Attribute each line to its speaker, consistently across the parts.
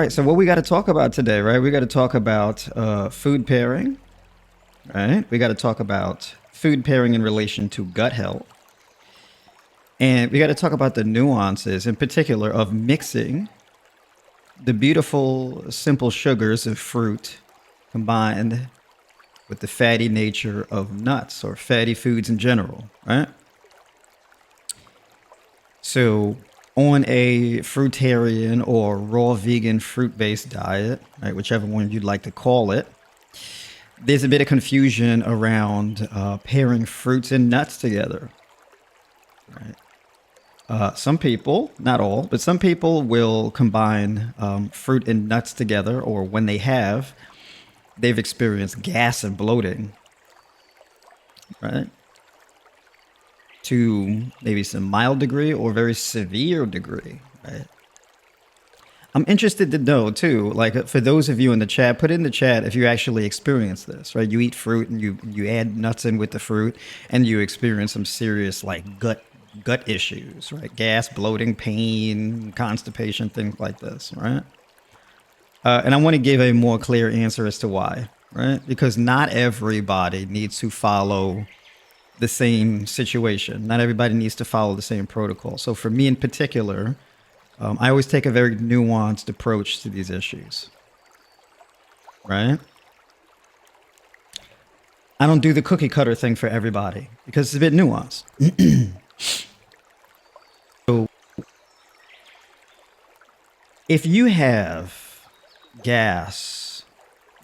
Speaker 1: right, so what we got to talk about today, right? We got to talk about food pairing, right? We got to talk about food pairing in relation to gut health. And we got to talk about the nuances in particular of mixing the beautiful, simple sugars of fruit combined with the fatty nature of nuts or fatty foods in general, right? So, on a fruitarian or raw vegan fruit based diet, right, whichever one you'd like to call it, there's a bit of confusion around pairing fruits and nuts together. Right? Some people, not all, but some people will combine fruit and nuts together, or when they have, they've experienced gas and bloating, right? To maybe some mild degree or very severe degree, right? I'm interested to know too, like for those of you in the chat, put in the chat if you actually experience this, right? You eat fruit and you add nuts in with the fruit and you experience some serious like gut issues, right? Gas, bloating, pain, constipation, things like this, right? And I want to give a more clear answer as to why, right? Because not everybody needs to follow the same situation. Not everybody needs to follow the same protocol. So for me in particular, I always take a very nuanced approach to these issues, right? I don't do the cookie cutter thing for everybody because it's a bit nuanced. So if you have gas,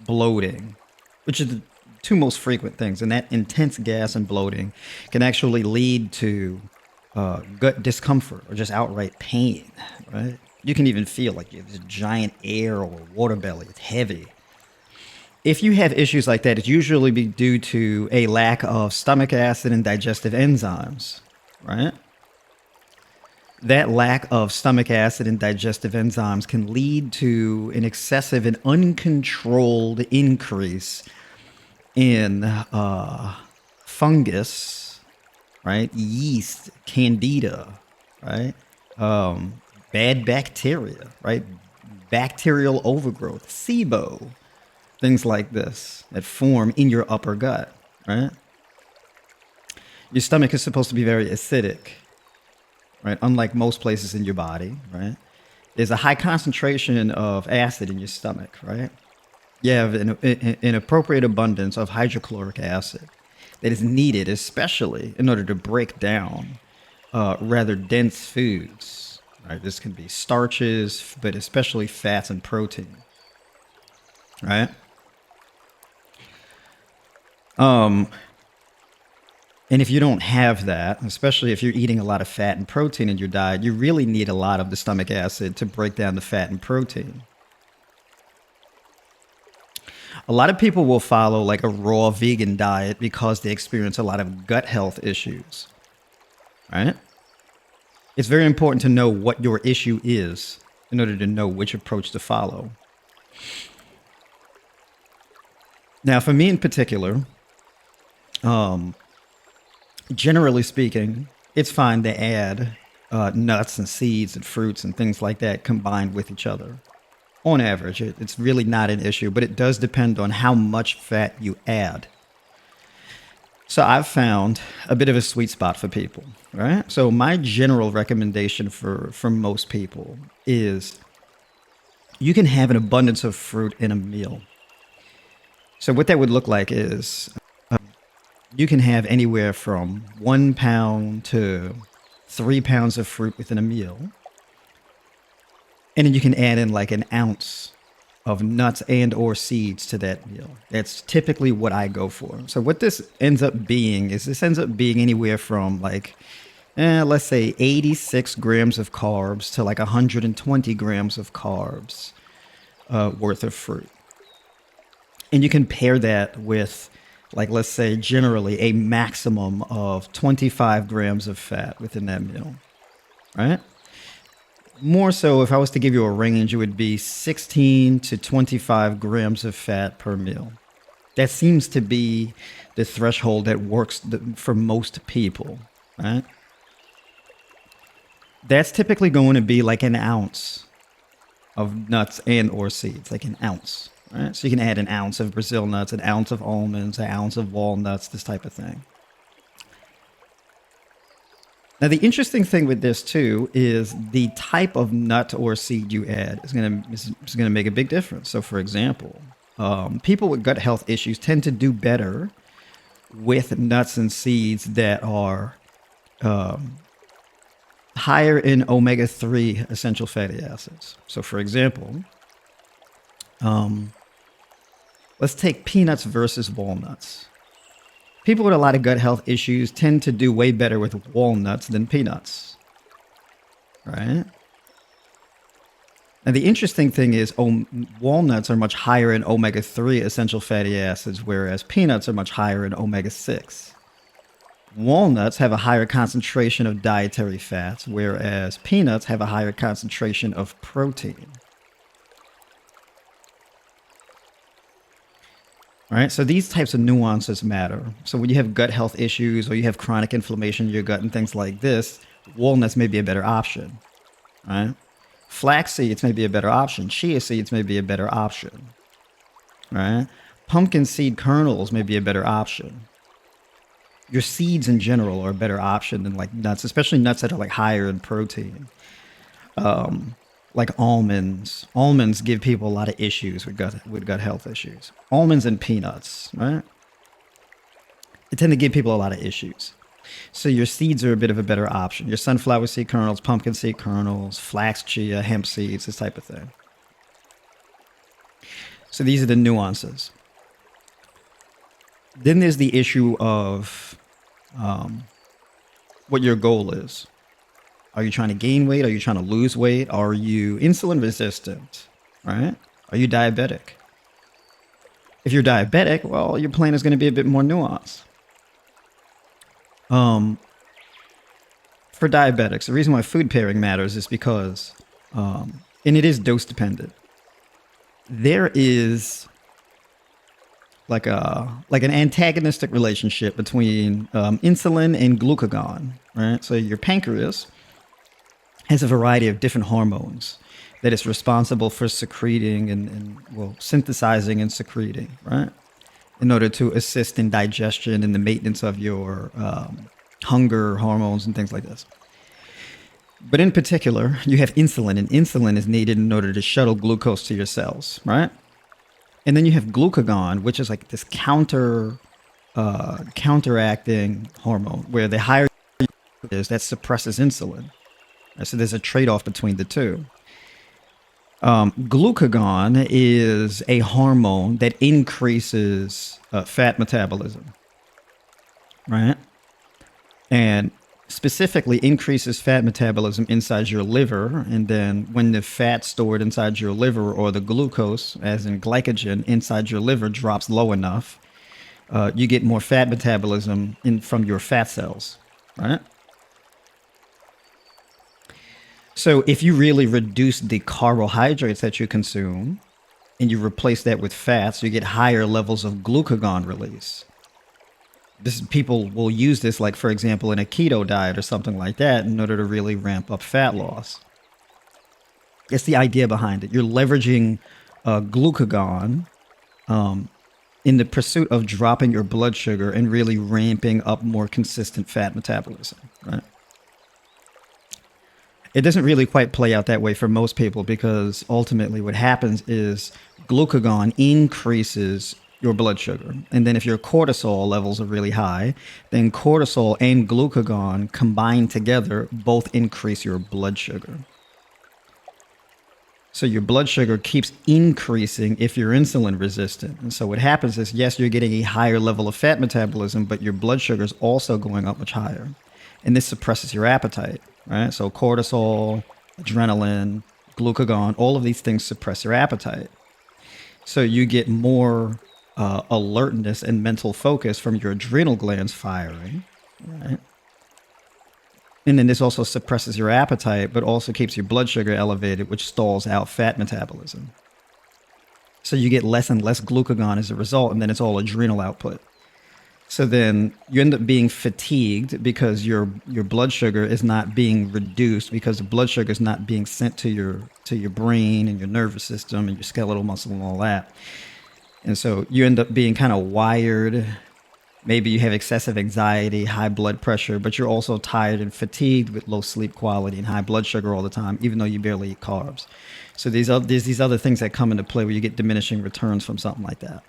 Speaker 1: bloating, which is the two most frequent things, and that intense gas and bloating can actually lead to gut discomfort or just outright pain, right? You can even feel like you have this giant air or water belly. It's heavy. If you have issues like that, it's usually be due to a lack of stomach acid and digestive enzymes, right? That lack of stomach acid and digestive enzymes can lead to an excessive and uncontrolled increase in fungus, right? Yeast, candida, right? Bad bacteria, right? Bacterial overgrowth, SIBO, things like this that form in your upper gut, right? Your stomach is supposed to be very acidic, right? Unlike most places in your body, right? There's a high concentration of acid in your stomach, right? You have an appropriate abundance of hydrochloric acid that is needed, especially in order to break down rather dense foods. Right? This can be starches, but especially fats and protein. Right? And if you don't have that, especially if you're eating a lot of fat and protein in your diet, you really need a lot of the stomach acid to break down the fat and protein. A lot of people will follow like a raw vegan diet because they experience a lot of gut health issues, right? It's very important to know what your issue is in order to know which approach to follow. Now, for me in particular, generally speaking, it's fine to add nuts and seeds and fruits and things like that combined with each other. On average, it's really not an issue, but it does depend on how much fat you add. So I've found a bit of a sweet spot for people, right? So my general recommendation for most people is you can have an abundance of fruit in a meal. So what that would look like is you can have anywhere from 1 pound to 3 pounds of fruit within a meal. And then you can add in like an ounce of nuts and or seeds to that meal. That's typically what I go for. So what this ends up being is this ends up being anywhere from like, let's say 86 grams of carbs to like 120 grams of carbs worth of fruit. And you can pair that with like, let's say generally a maximum of 25 grams of fat within that meal, right? More so, if I was to give you a range, it would be 16 to 25 grams of fat per meal. That seems to be the threshold that works for most people, right? That's typically going to be like an ounce of nuts and or seeds, like an ounce. Right? So you can add an ounce of Brazil nuts, an ounce of almonds, an ounce of walnuts, this type of thing. Now, the interesting thing with this too is the type of nut or seed you add is gonna make a big difference. So, for example, people with gut health issues tend to do better with nuts and seeds that are higher in omega-3 essential fatty acids. So, for example, let's take peanuts versus walnuts. People with a lot of gut health issues tend to do way better with walnuts than peanuts, right? And the interesting thing is walnuts are much higher in omega-3 essential fatty acids, whereas peanuts are much higher in omega-6. Walnuts have a higher concentration of dietary fats, whereas peanuts have a higher concentration of protein. All right, so these types of nuances matter. So when you have gut health issues or you have chronic inflammation in your gut and things like this, walnuts may be a better option, right? Flax seeds may be a better option. Chia seeds may be a better option, right? Pumpkin seed kernels may be a better option. Your seeds in general are a better option than like nuts, especially nuts that are like higher in protein. Like almonds. Almonds give people a lot of issues with gut health issues. Almonds and peanuts, right? They tend to give people a lot of issues. So your seeds are a bit of a better option. Your sunflower seed kernels, pumpkin seed kernels, flax, chia, hemp seeds, this type of thing. So these are the nuances. Then there's the issue of what your goal is. Are you trying to gain weight? Are you trying to lose weight? Are you insulin resistant, right? Are you diabetic? If you're diabetic, well, your plan is going to be a bit more nuanced. For diabetics, the reason why food pairing matters is because, and it is dose dependent. There is like an antagonistic relationship between insulin and glucagon, right? So your pancreas has a variety of different hormones that it's responsible for secreting and synthesizing and secreting, right? In order to assist in digestion and the maintenance of your hunger hormones and things like this. But in particular, you have insulin, and insulin is needed in order to shuttle glucose to your cells, right? And then you have glucagon, which is like this counteracting hormone, where the higher it is, that suppresses insulin. So there's a trade-off between the two. Glucagon is a hormone that increases fat metabolism, right? And specifically increases fat metabolism inside your liver. And then when the fat stored inside your liver, or the glucose, as in glycogen, inside your liver drops low enough, you get more fat metabolism from your fat cells, right? So if you really reduce the carbohydrates that you consume and you replace that with fats, you get higher levels of glucagon release. People will use this, like, for example, in a keto diet or something like that, in order to really ramp up fat loss. It's the idea behind it. You're leveraging glucagon in the pursuit of dropping your blood sugar and really ramping up more consistent fat metabolism, right? It doesn't really quite play out that way for most people, because ultimately what happens is glucagon increases your blood sugar. And then if your cortisol levels are really high, then cortisol and glucagon combined together both increase your blood sugar. So your blood sugar keeps increasing if you're insulin resistant. And so what happens is, yes, you're getting a higher level of fat metabolism, but your blood sugar is also going up much higher. And this suppresses your appetite, right? So cortisol, adrenaline, glucagon, all of these things suppress your appetite. So you get more alertness and mental focus from your adrenal glands firing, right? And then this also suppresses your appetite, but also keeps your blood sugar elevated, which stalls out fat metabolism. So you get less and less glucagon as a result, and then it's all adrenal output. So then you end up being fatigued because your blood sugar is not being reduced, because the blood sugar is not being sent to your brain and your nervous system and your skeletal muscle and all that. And so you end up being kind of wired. Maybe you have excessive anxiety, high blood pressure, but you're also tired and fatigued with low sleep quality and high blood sugar all the time, even though you barely eat carbs. So there's these other things that come into play where you get diminishing returns from something like that.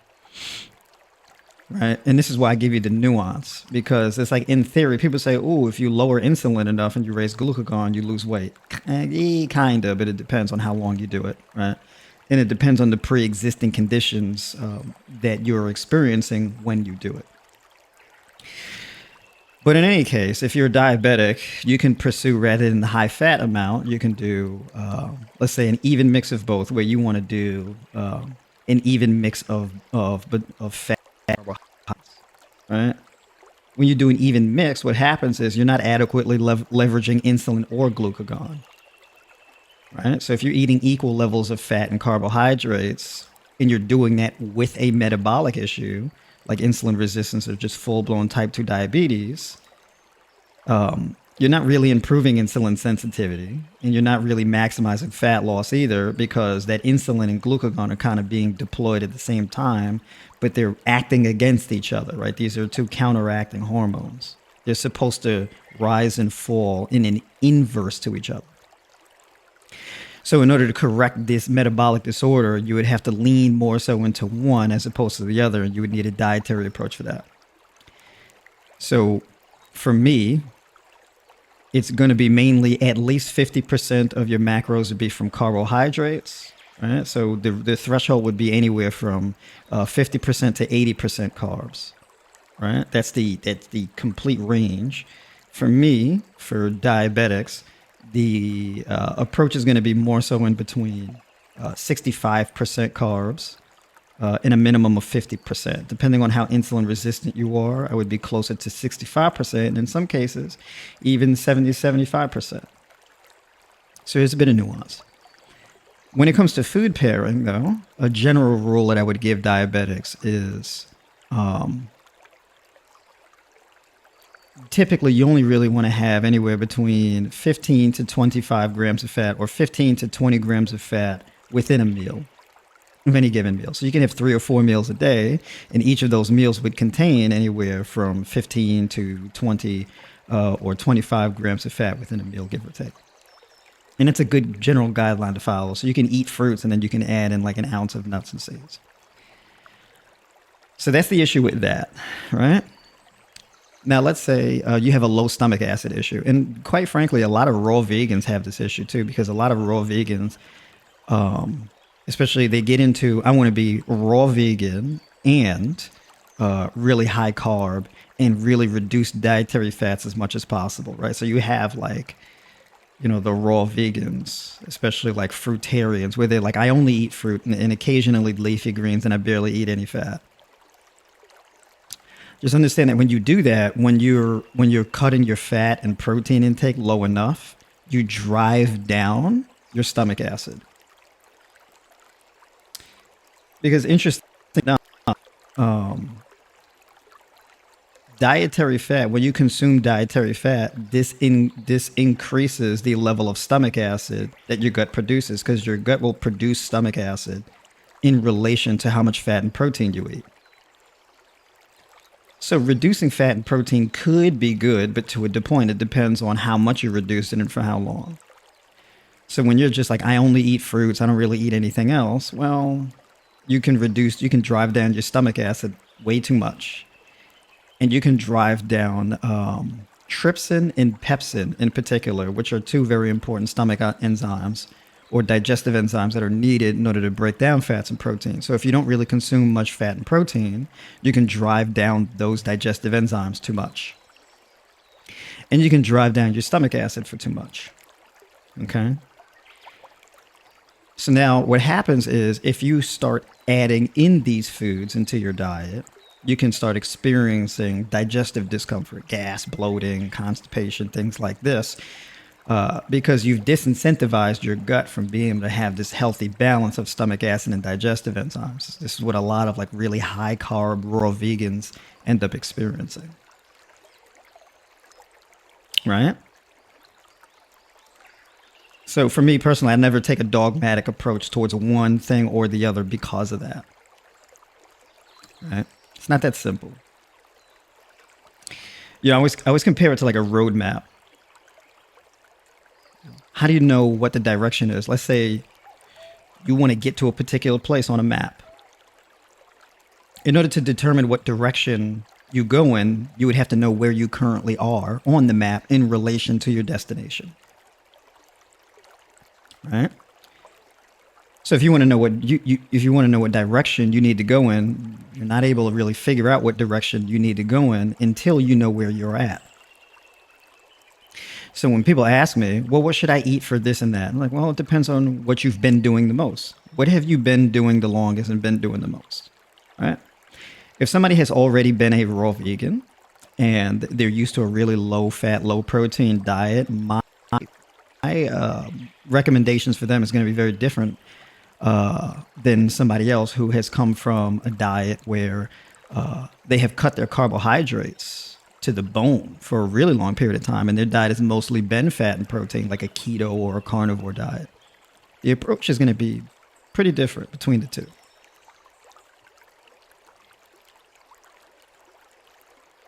Speaker 1: Right. And this is why I give you the nuance, because it's like, in theory, people say, oh, if you lower insulin enough and you raise glucagon, you lose weight. Kind of, but it depends on how long you do it. Right. And it depends on the pre-existing conditions that you're experiencing when you do it. But in any case, if you're diabetic, you can pursue, rather than the high fat amount, you can do, let's say, an even mix of both, where you want to do an even mix of fat, right? When you do an even mix, what happens is you're not adequately leveraging insulin or glucagon, right? So if you're eating equal levels of fat and carbohydrates, and you're doing that with a metabolic issue, like insulin resistance or just full-blown type 2 diabetes, you're not really improving insulin sensitivity, and you're not really maximizing fat loss either, because that insulin and glucagon are kind of being deployed at the same time, but they're acting against each other, right? These are two counteracting hormones. They're supposed to rise and fall in an inverse to each other. So in order to correct this metabolic disorder, you would have to lean more so into one as opposed to the other, and you would need a dietary approach for that. So for me, it's going to be mainly at least 50% of your macros would be from carbohydrates, right? So the threshold would be anywhere from 50% to 80% carbs, right? That's the complete range. For me, for diabetics, the approach is going to be more so in between 65% carbs and a minimum of 50%. Depending on how insulin resistant you are, I would be closer to 65%, and in some cases, even 75%. So there's a bit of nuance. When it comes to food pairing, though, a general rule that I would give diabetics is typically you only really want to have anywhere between 15 to 25 grams of fat, or 15 to 20 grams of fat within a meal, of any given meal. So you can have 3 or 4 meals a day, and each of those meals would contain anywhere from 15 to 20 or 25 grams of fat within a meal, give or take. And it's a good general guideline to follow. So you can eat fruits, and then you can add in like an ounce of nuts and seeds. So that's the issue with that, right? Now, let's say you have a low stomach acid issue. And quite frankly, a lot of raw vegans have this issue too, because a lot of raw vegans, especially, they get into, I want to be raw vegan and really high carb and really reduce dietary fats as much as possible, right? So you have like, the raw vegans, especially like fruitarians, where they're like, I only eat fruit and occasionally leafy greens, and I barely eat any fat. Just understand that when you do that, when you're cutting your fat and protein intake low enough, you drive down your stomach acid. Because interesting enough, dietary fat, when you consume dietary fat, this increases the level of stomach acid that your gut produces, because your gut will produce stomach acid in relation to how much fat and protein you eat. So reducing fat and protein could be good, but to a point, it depends on how much you reduce it and for how long. So when you're just like, I only eat fruits, I don't really eat anything else, well, you can drive down your stomach acid way too much. And you can drive down trypsin and pepsin in particular, which are two very important stomach enzymes, or digestive enzymes, that are needed in order to break down fats and proteins. So if you don't really consume much fat and protein, you can drive down those digestive enzymes too much. And you can drive down your stomach acid for too much. Okay? So now what happens is, if you start adding in these foods into your diet, you can start experiencing digestive discomfort, gas, bloating, constipation, things like this. because you've disincentivized your gut from being able to have this healthy balance of stomach acid and digestive enzymes. This is what a lot of like really high carb raw vegans end up experiencing. Right? So for me personally, I never take a dogmatic approach towards one thing or the other because of that. Right? It's not that simple. I always compare it to like a roadmap. How do you know what the direction is? Let's say you want to get to a particular place on a map. In order to determine what direction you go in, you would have to know where you currently are on the map in relation to your destination. Right? So if you want to know what direction you need to go in, you're not able to really figure out what direction you need to go in until you know where you're at. So when people ask me, well, what should I eat for this and that? I'm like, well, it depends on what you've been doing the most. What have you been doing the longest and been doing the most? Right? If somebody has already been a raw vegan and they're used to a really low fat, low protein diet, my recommendations for them is going to be very different than somebody else who has come from a diet where they have cut their carbohydrates to the bone for a really long period of time, and their diet has mostly been fat and protein, like a keto or a carnivore diet. The approach is going to be pretty different between the two.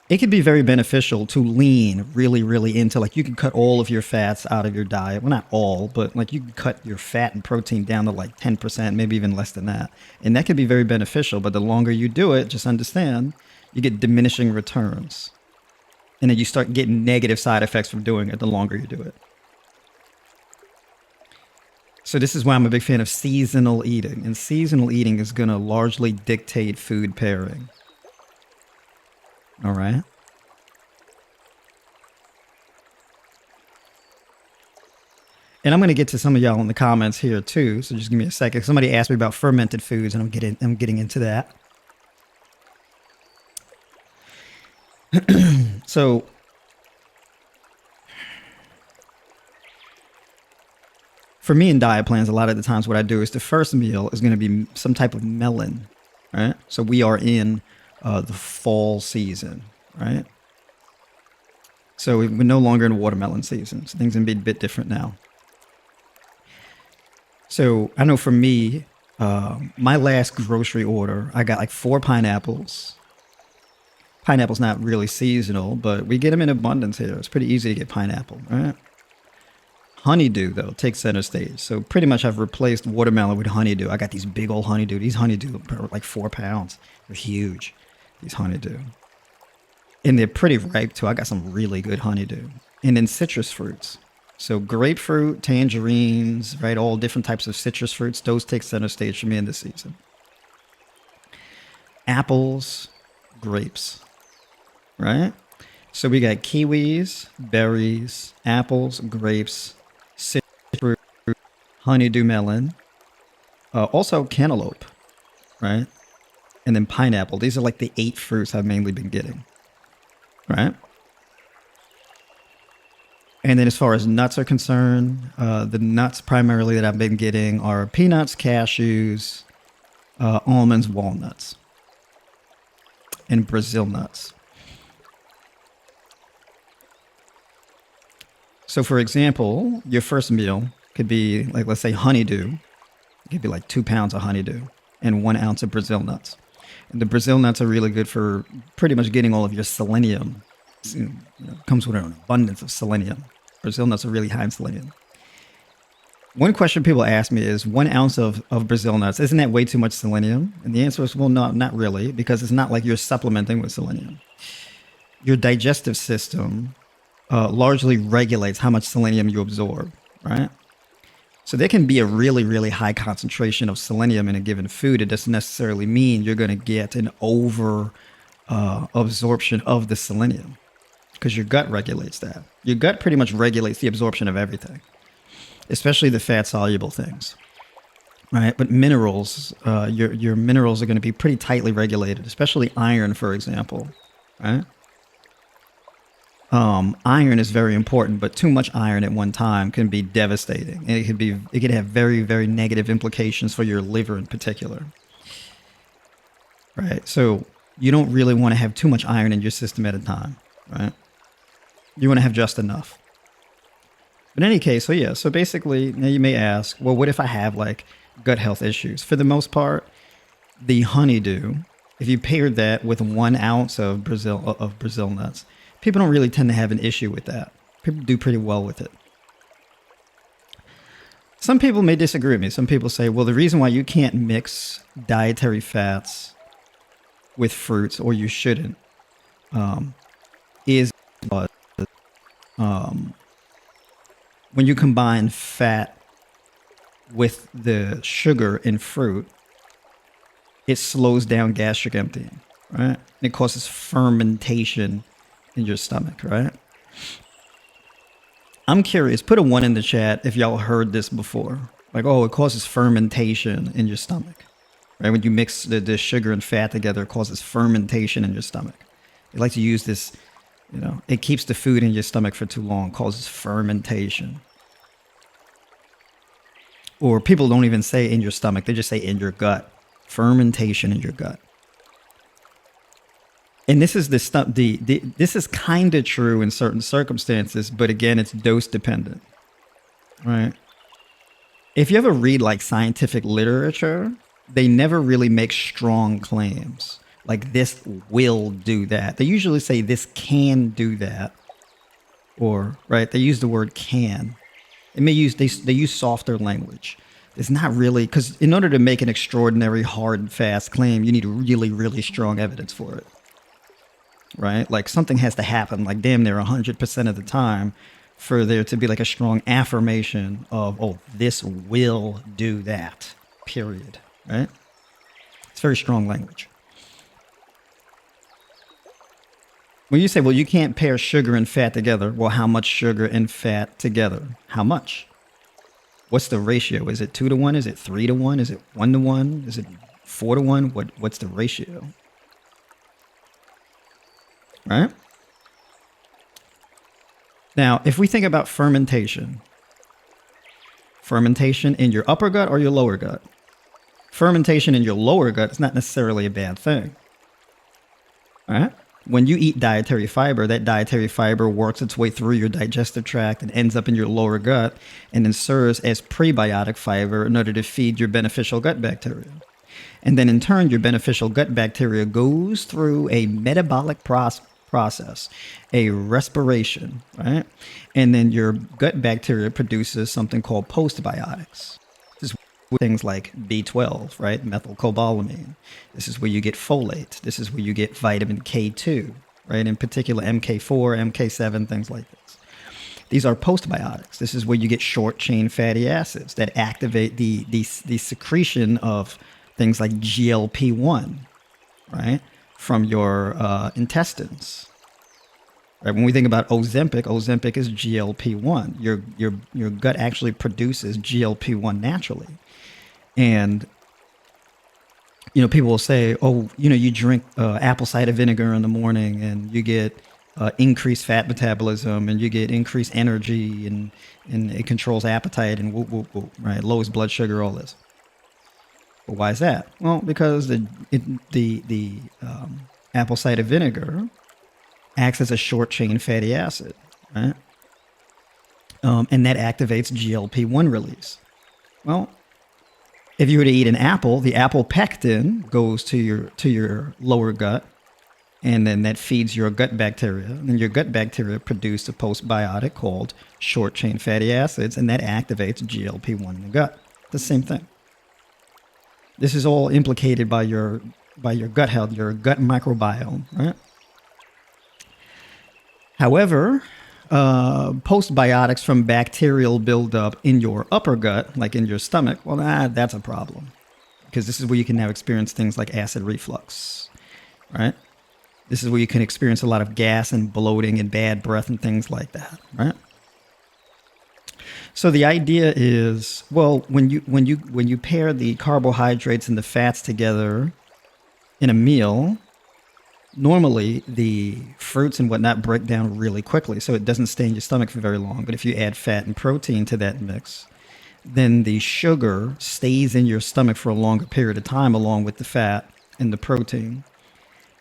Speaker 1: It can be very beneficial to lean really, really into, like, you can cut all of your fats out of your diet. Well, not all, but like you can cut your fat and protein down to like 10%, maybe even less than that. And that can be very beneficial. But the longer you do it, just understand, you get diminishing returns. And then you start getting negative side effects from doing it the longer you do it. So this is why I'm a big fan of seasonal eating. And seasonal eating is going to largely dictate food pairing. All right. And I'm going to get to some of y'all in the comments here too. So just give me a second. Somebody asked me about fermented foods, and I'm getting into that. So for me in diet plans, a lot of the times what I do is the first meal is going to be some type of melon, right? So we are in the fall season, right? So we're no longer in watermelon season. So things are going to be a bit different now. So I know for me, my last grocery order, I got like 4 pineapples. Pineapple's not really seasonal, but we get them in abundance here. It's pretty easy to get pineapple, right? Honeydew, though, takes center stage. So pretty much I've replaced watermelon with honeydew. I got these big old honeydew. These honeydew are like 4 pounds. They're huge, these honeydew. And they're pretty ripe, too. I got some really good honeydew. And then citrus fruits. So grapefruit, tangerines, right? All different types of citrus fruits. Those take center stage for me in this season. Apples, grapes. Right? So we got kiwis, berries, apples, grapes, citrus fruit, honeydew melon, also cantaloupe, right? And then pineapple. These are like the 8 fruits I've mainly been getting, right? And then as far as nuts are concerned, the nuts primarily that I've been getting are peanuts, cashews, almonds, walnuts, and Brazil nuts. So for example, your first meal could be like, let's say honeydew. It could be like 2 pounds of honeydew and 1 ounce of Brazil nuts. And the Brazil nuts are really good for pretty much getting all of your selenium. It comes with an abundance of selenium. Brazil nuts are really high in selenium. One question people ask me is 1 ounce of Brazil nuts, isn't that way too much selenium? And the answer is, well, no, not really, because it's not like you're supplementing with selenium. Your digestive system largely regulates how much selenium you absorb, right? So there can be a really, really high concentration of selenium in a given food. It doesn't necessarily mean you're going to get an over absorption of the selenium, because your gut regulates that. Your gut pretty much regulates the absorption of everything, especially the fat-soluble things, right? But minerals, your minerals are going to be pretty tightly regulated, especially iron, for example, right? Iron is very important, but too much iron at one time can be devastating. And it could have very, very negative implications for your liver in particular. Right? So you don't really want to have too much iron in your system at a time, right? You want to have just enough. But in any case, so basically, now you may ask, well, what if I have like gut health issues? For the most part, the honeydew, if you paired that with 1 ounce of Brazil nuts, people don't really tend to have an issue with that. People do pretty well with it. Some people may disagree with me. Some people say, well, the reason why you can't mix dietary fats with fruits, or you shouldn't, is because when you combine fat with the sugar in fruit, it slows down gastric emptying, right? It causes fermentation in your stomach, right? I'm curious, put a 1 in the chat if y'all heard this before. Like, oh, it causes fermentation in your stomach, right? When you mix the sugar and fat together, it causes fermentation in your stomach. They like to use this, it keeps the food in your stomach for too long, causes fermentation. Or people don't even say in your stomach, they just say in your gut. Fermentation in your gut. And this is this is kind of true in certain circumstances, but again, it's dose dependent, right? If you ever read like scientific literature, they never really make strong claims like this will do that. They usually say this can do that, or right? They use the word can. They use softer language. It's not really, because in order to make an extraordinary hard and fast claim, you need really, really strong evidence for it. Right? Like something has to happen, like damn near 100% of the time, for there to be like a strong affirmation of, oh, this will do that, period. Right? It's very strong language. When you say, well, you can't pair sugar and fat together, well, how much sugar and fat together? How much? What's the ratio? Is it 2 to 1? Is it 3 to 1? Is it 1 to 1? Is it 4 to 1? What's the ratio? Right? Now, if we think about fermentation in your upper gut or your lower gut, fermentation in your lower gut is not necessarily a bad thing. All right? When you eat dietary fiber, that dietary fiber works its way through your digestive tract and ends up in your lower gut and then serves as prebiotic fiber in order to feed your beneficial gut bacteria. And then in turn, your beneficial gut bacteria goes through a metabolic process, a respiration, right? And then your gut bacteria produces something called postbiotics. This is things like B12, right? Methylcobalamin. This is where you get folate. This is where you get vitamin K2, right? In particular, MK4, MK7, things like this. These are postbiotics. This is where you get short chain fatty acids that activate the secretion of things like GLP-1, right? From your intestines. Right? When we think about Ozempic is GLP-1. Your gut actually produces GLP-1 naturally. And, people will say, oh, you drink apple cider vinegar in the morning and you get increased fat metabolism and you get increased energy and it controls appetite and whoop, whoop, whoop, right? Lowers blood sugar, all this. But why is that? Well, because the apple cider vinegar acts as a short chain fatty acid, right? And that activates GLP-1 release. Well, if you were to eat an apple, the apple pectin goes to your lower gut, and then that feeds your gut bacteria. And then your gut bacteria produce a postbiotic called short chain fatty acids, and that activates GLP-1 in the gut. The same thing. This is all implicated by your gut health, your gut microbiome, right? However, postbiotics from bacterial buildup in your upper gut, like in your stomach, well, that's a problem. Because this is where you can now experience things like acid reflux, right? This is where you can experience a lot of gas and bloating and bad breath and things like that, right? So the idea is, well, when you pair the carbohydrates and the fats together in a meal, normally the fruits and whatnot break down really quickly, so it doesn't stay in your stomach for very long. But if you add fat and protein to that mix, then the sugar stays in your stomach for a longer period of time along with the fat and the protein.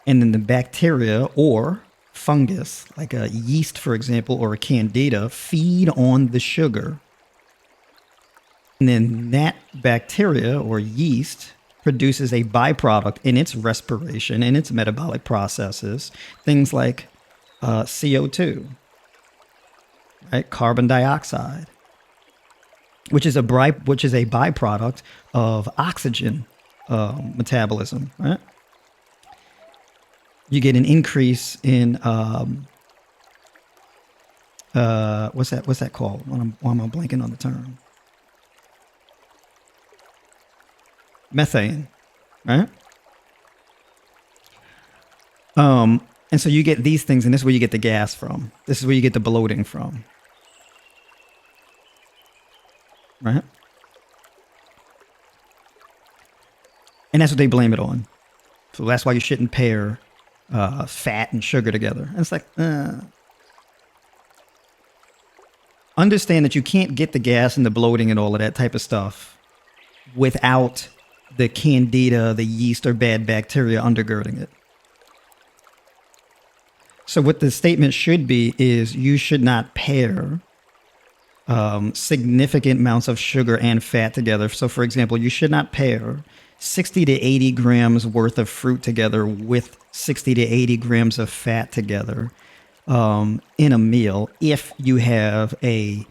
Speaker 1: And then the bacteria or fungus, like a yeast, for example, or a candida, feed on the sugar. And then that bacteria or yeast produces a byproduct in its respiration, in its metabolic processes, things like CO2, right? Carbon dioxide, which is a byproduct of oxygen metabolism, right? You get an increase in what's that called? Why am I blanking on the term? Methane, right? And so you get these things, and this is where you get the gas from. This is where you get the bloating from, right? And that's what they blame it on. So that's why you shouldn't pair fat and sugar together. And it's like, understand that you can't get the gas and the bloating and all of that type of stuff without the candida, the yeast, or bad bacteria undergirding it. So what the statement should be is you should not pair significant amounts of sugar and fat together. So for example, you should not pair 60 to 80 grams worth of fruit together with 60 to 80 grams of fat together in a meal if you have a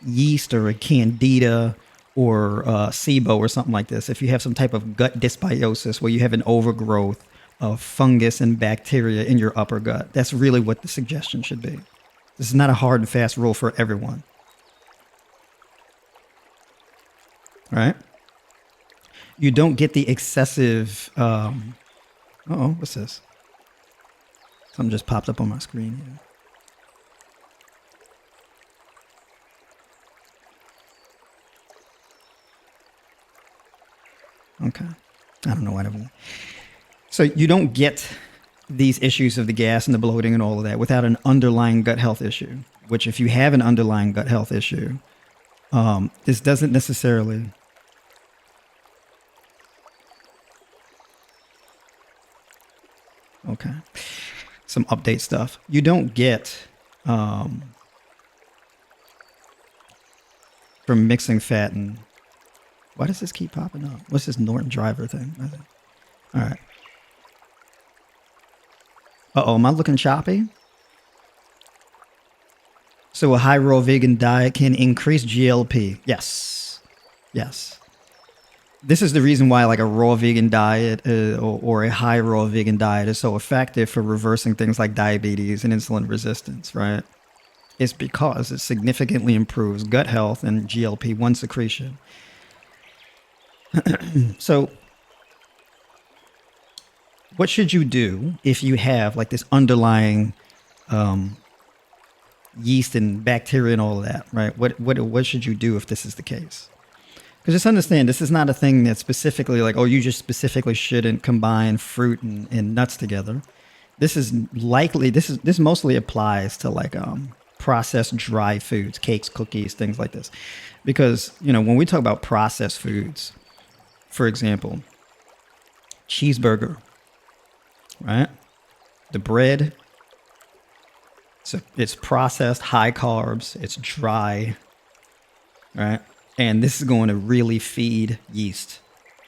Speaker 1: yeast or a candida or SIBO or something like this. If you have some type of gut dysbiosis where you have an overgrowth of fungus and bacteria in your upper gut, that's really what the suggestion should be. This is not a hard and fast rule for everyone. All right? You don't get the excessive... what's this? Something just popped up on my screen here. Okay. I don't know why. So you don't get these issues of the gas and the bloating and all of that without an underlying gut health issue, which if you have an underlying gut health issue, this doesn't necessarily... Okay. Some update stuff. You don't get from mixing fat and... Why does this keep popping up? What's this Norton driver thing? All right. Uh-oh, am I looking choppy? So a high raw vegan diet can increase GLP. Yes. Yes. This is the reason why like a raw vegan diet or a high raw vegan diet is so effective for reversing things like diabetes and insulin resistance, right? It's because it significantly improves gut health and GLP-1 secretion. So what should you do if you have like this underlying yeast and bacteria and all of that, right? What should you do if this is the case? Because just understand, this is not a thing that's specifically like, oh, you just specifically shouldn't combine fruit and nuts together. This is likely, this mostly applies to like processed dry foods, cakes, cookies, things like this. Because, you know, when we talk about processed foods, for example, cheeseburger, right? The bread, so it's processed, high carbs, it's dry, right? And this is going to really feed yeast.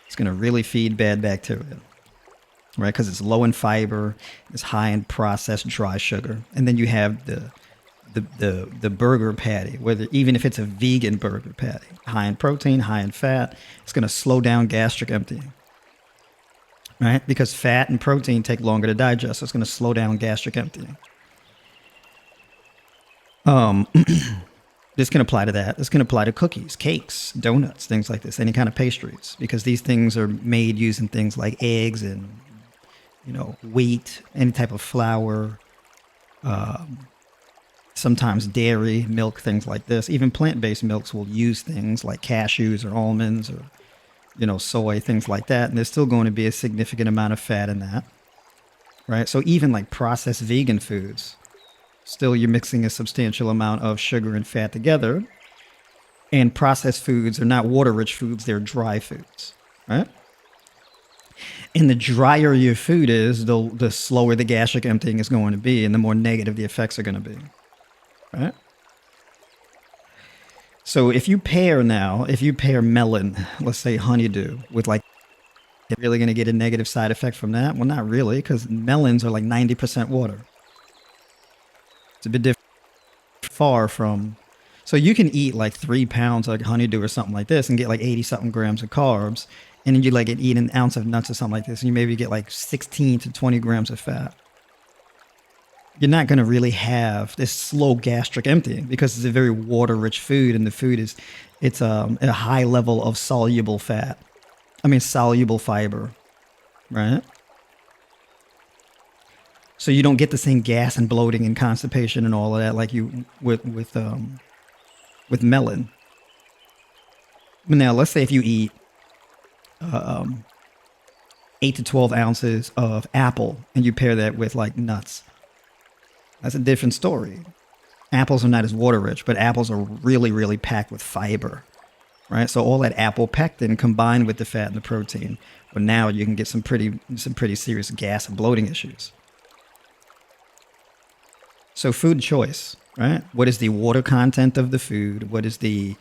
Speaker 1: It's going to really feed bad bacteria, right? Because it's low in fiber, it's high in processed dry sugar. And then you have the burger patty, whether even if it's a vegan burger patty, high in protein, high in fat, it's going to slow down gastric emptying, right? Because fat and protein take longer to digest, so it's going to slow down gastric emptying. This can apply to that. This can apply to cookies, cakes, donuts, things like this, any kind of pastries, because these things are made using things like eggs and, you know, wheat, any type of flour, sometimes dairy, milk, things like this. Even plant-based milks will use things like cashews or almonds or, you know, soy, things like that. And there's still going to be a significant amount of fat in that. right? So even like processed vegan foods, still you're mixing a substantial amount of sugar and fat together. And processed foods are not water-rich foods, they're dry foods, right? And the drier your food is, the slower the gastric emptying is going to be, and the more negative the effects are going to be, right? So if you pair melon, let's say honeydew, with like, you're really going to get a negative side effect from that? Well, not really, because melons are like 90% water. It's a bit different, far from. So you can eat like 3 pounds of honeydew or something like this and get like 80 something grams of carbs. And then you like eat an ounce of nuts or something like this, and you maybe get like 16 to 20 grams of fat. You're not going to really have this slow gastric emptying because it's a very water-rich food, and the food it's a high level of soluble fat. I mean, soluble fiber, right? So you don't get the same gas and bloating and constipation and all of that like you with melon. Now, let's say if you eat 8 to 12 ounces of apple and you pair that with like nuts, that's a different story. Apples are not as water rich, but apples are really, really packed with fiber, right? So all that apple pectin combined with the fat and the protein, but now you can get some pretty serious gas and bloating issues. So food choice, right? What is the water content of the food? What is the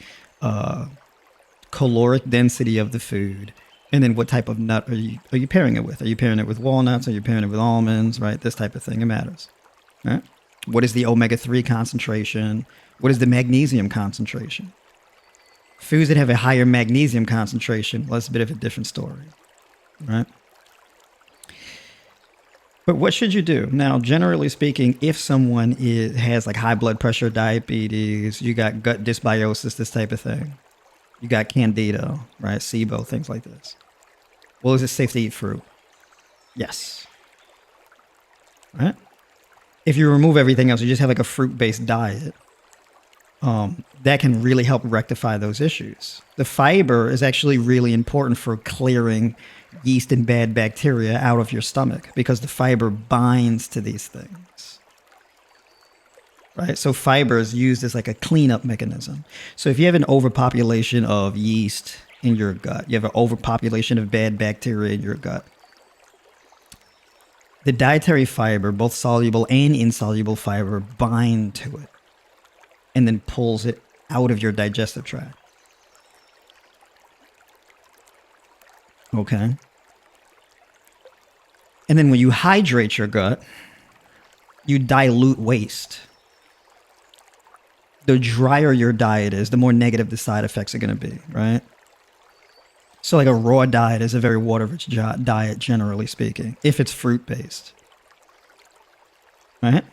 Speaker 1: caloric density of the food? And then what type of nut are you pairing it with? Are you pairing it with walnuts? Are you pairing it with almonds, right? This type of thing, it matters, right? What is the omega-3 concentration? What is the magnesium concentration? Foods that have a higher magnesium concentration, well, that's a bit of a different story, right? But what should you do? Now, generally speaking, if someone has like high blood pressure, diabetes, you got gut dysbiosis, this type of thing, you got candida, right? SIBO, things like this. Well, is it safe to eat fruit? Yes. Right? If you remove everything else, you just have like a fruit-based diet, that can really help rectify those issues. The fiber is actually really important for clearing yeast and bad bacteria out of your stomach because the fiber binds to these things. Right? So fiber is used as like a cleanup mechanism. So if you have an overpopulation of yeast in your gut, you have an overpopulation of bad bacteria in your gut, the dietary fiber, both soluble and insoluble fiber, bind to it and then pulls it out of your digestive tract. Okay. And then when you hydrate your gut, you dilute waste. The drier your diet is, the more negative the side effects are going to be, right? So like a raw diet is a very water-rich diet, generally speaking, if it's fruit-based, right?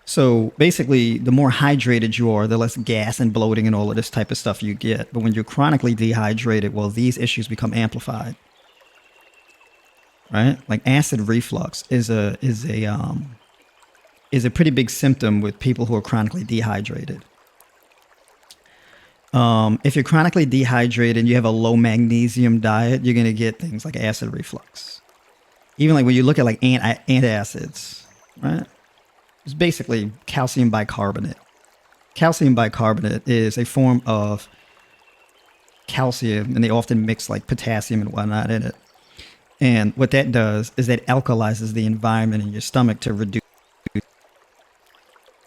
Speaker 1: So basically, the more hydrated you are, the less gas and bloating and all of this type of stuff you get. But when you're chronically dehydrated, well, these issues become amplified, right? Like acid reflux is a pretty big symptom with people who are chronically dehydrated. If you're chronically dehydrated and you have a low magnesium diet, you're going to get things like acid reflux. Even like when you look at like antacids, right? It's basically calcium bicarbonate. Calcium bicarbonate is a form of calcium, and they often mix like potassium and whatnot in it. And what that does is that alkalizes the environment in your stomach to reduce,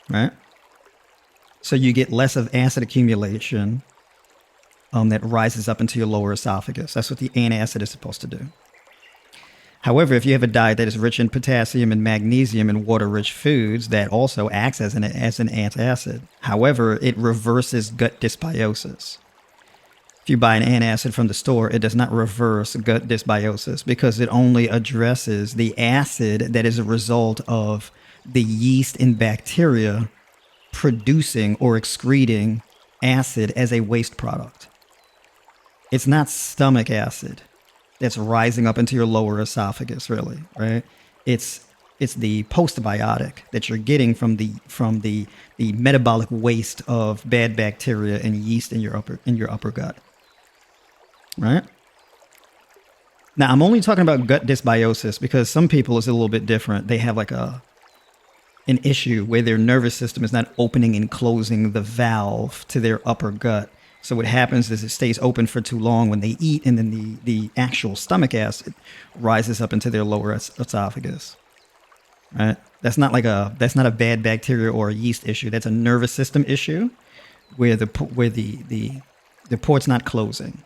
Speaker 1: right? So you get less of acid accumulation that rises up into your lower esophagus. That's what the antacid is supposed to do. However, if you have a diet that is rich in potassium and magnesium and water-rich foods, that also acts as an antacid. However, it reverses gut dysbiosis. If you buy an antacid from the store, it does not reverse gut dysbiosis because it only addresses the acid that is a result of the yeast and bacteria producing or excreting acid as a waste product. It's not stomach acid that's rising up into your lower esophagus, really, right? It's the postbiotic that you're getting from the metabolic waste of bad bacteria and yeast in your upper gut, right? Now, I'm only talking about gut dysbiosis because some people it's a little bit different. They have like an issue where their nervous system is not opening and closing the valve to their upper gut. So what happens is it stays open for too long when they eat, and then the actual stomach acid rises up into their lower esophagus. Right? That's not a bad bacteria or a yeast issue. That's a nervous system issue where the port's not closing.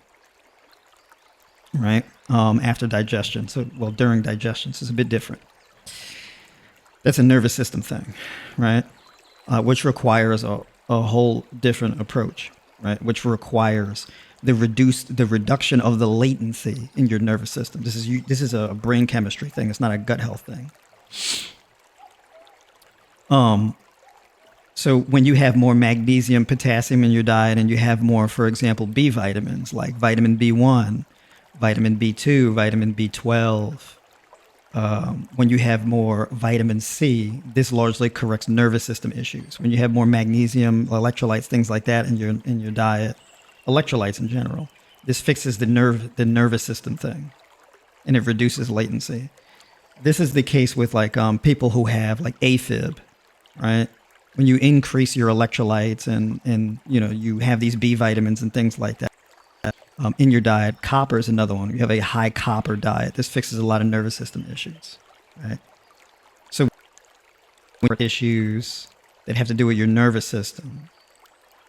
Speaker 1: Right? After digestion. So during digestion. So it's a bit different. That's a nervous system thing, right? Which requires a whole different approach, right? Which requires the reduction of the latency in your nervous system. This is a brain chemistry thing. It's not a gut health thing. So when you have more magnesium, potassium in your diet, and you have more, for example, B vitamins like vitamin B1, vitamin B2, vitamin B12. When you have more vitamin C, this largely corrects nervous system issues. When you have more magnesium, electrolytes, things like that in your diet, electrolytes in general, this fixes the nervous system thing, and it reduces latency. This is the case with like people who have like AFib, right? When you increase your electrolytes and you have these B vitamins and things like that. In your diet, copper is another one. You have a high copper diet. This fixes a lot of nervous system issues, right? So issues that have to do with your nervous system,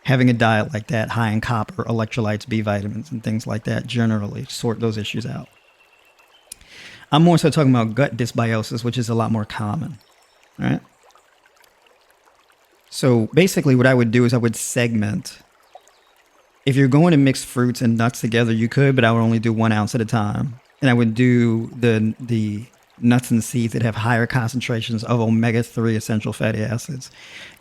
Speaker 1: having a diet like that, high in copper, electrolytes, B vitamins, and things like that, generally sort those issues out. I'm more so talking about gut dysbiosis, which is a lot more common, right? So basically what I would do is I would segment. If you're going to mix fruits and nuts together, you could, but I would only do 1 ounce at a time. And I would do the nuts and seeds that have higher concentrations of omega-3 essential fatty acids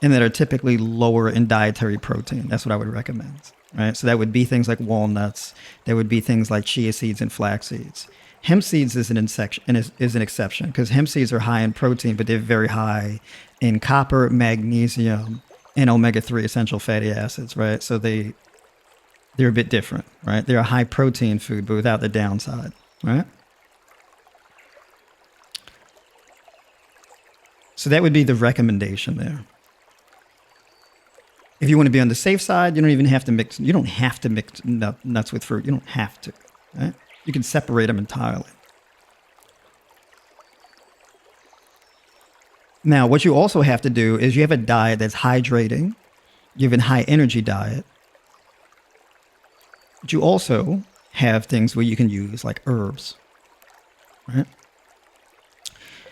Speaker 1: and that are typically lower in dietary protein. That's what I would recommend, right? So that would be things like walnuts. There would be things like chia seeds and flax seeds. Hemp seeds is an exception because hemp seeds are high in protein, but they're very high in copper, magnesium, and omega-3 essential fatty acids, right? So they're a bit different, right? They're a high protein food, but without the downside, right? So that would be the recommendation there. If you want to be on the safe side, you don't have to mix nuts with fruit. You don't have to, right? You can separate them entirely. Now, what you also have to do is you have a diet that's hydrating. You have a high energy diet. But you also have things where you can use like herbs, right?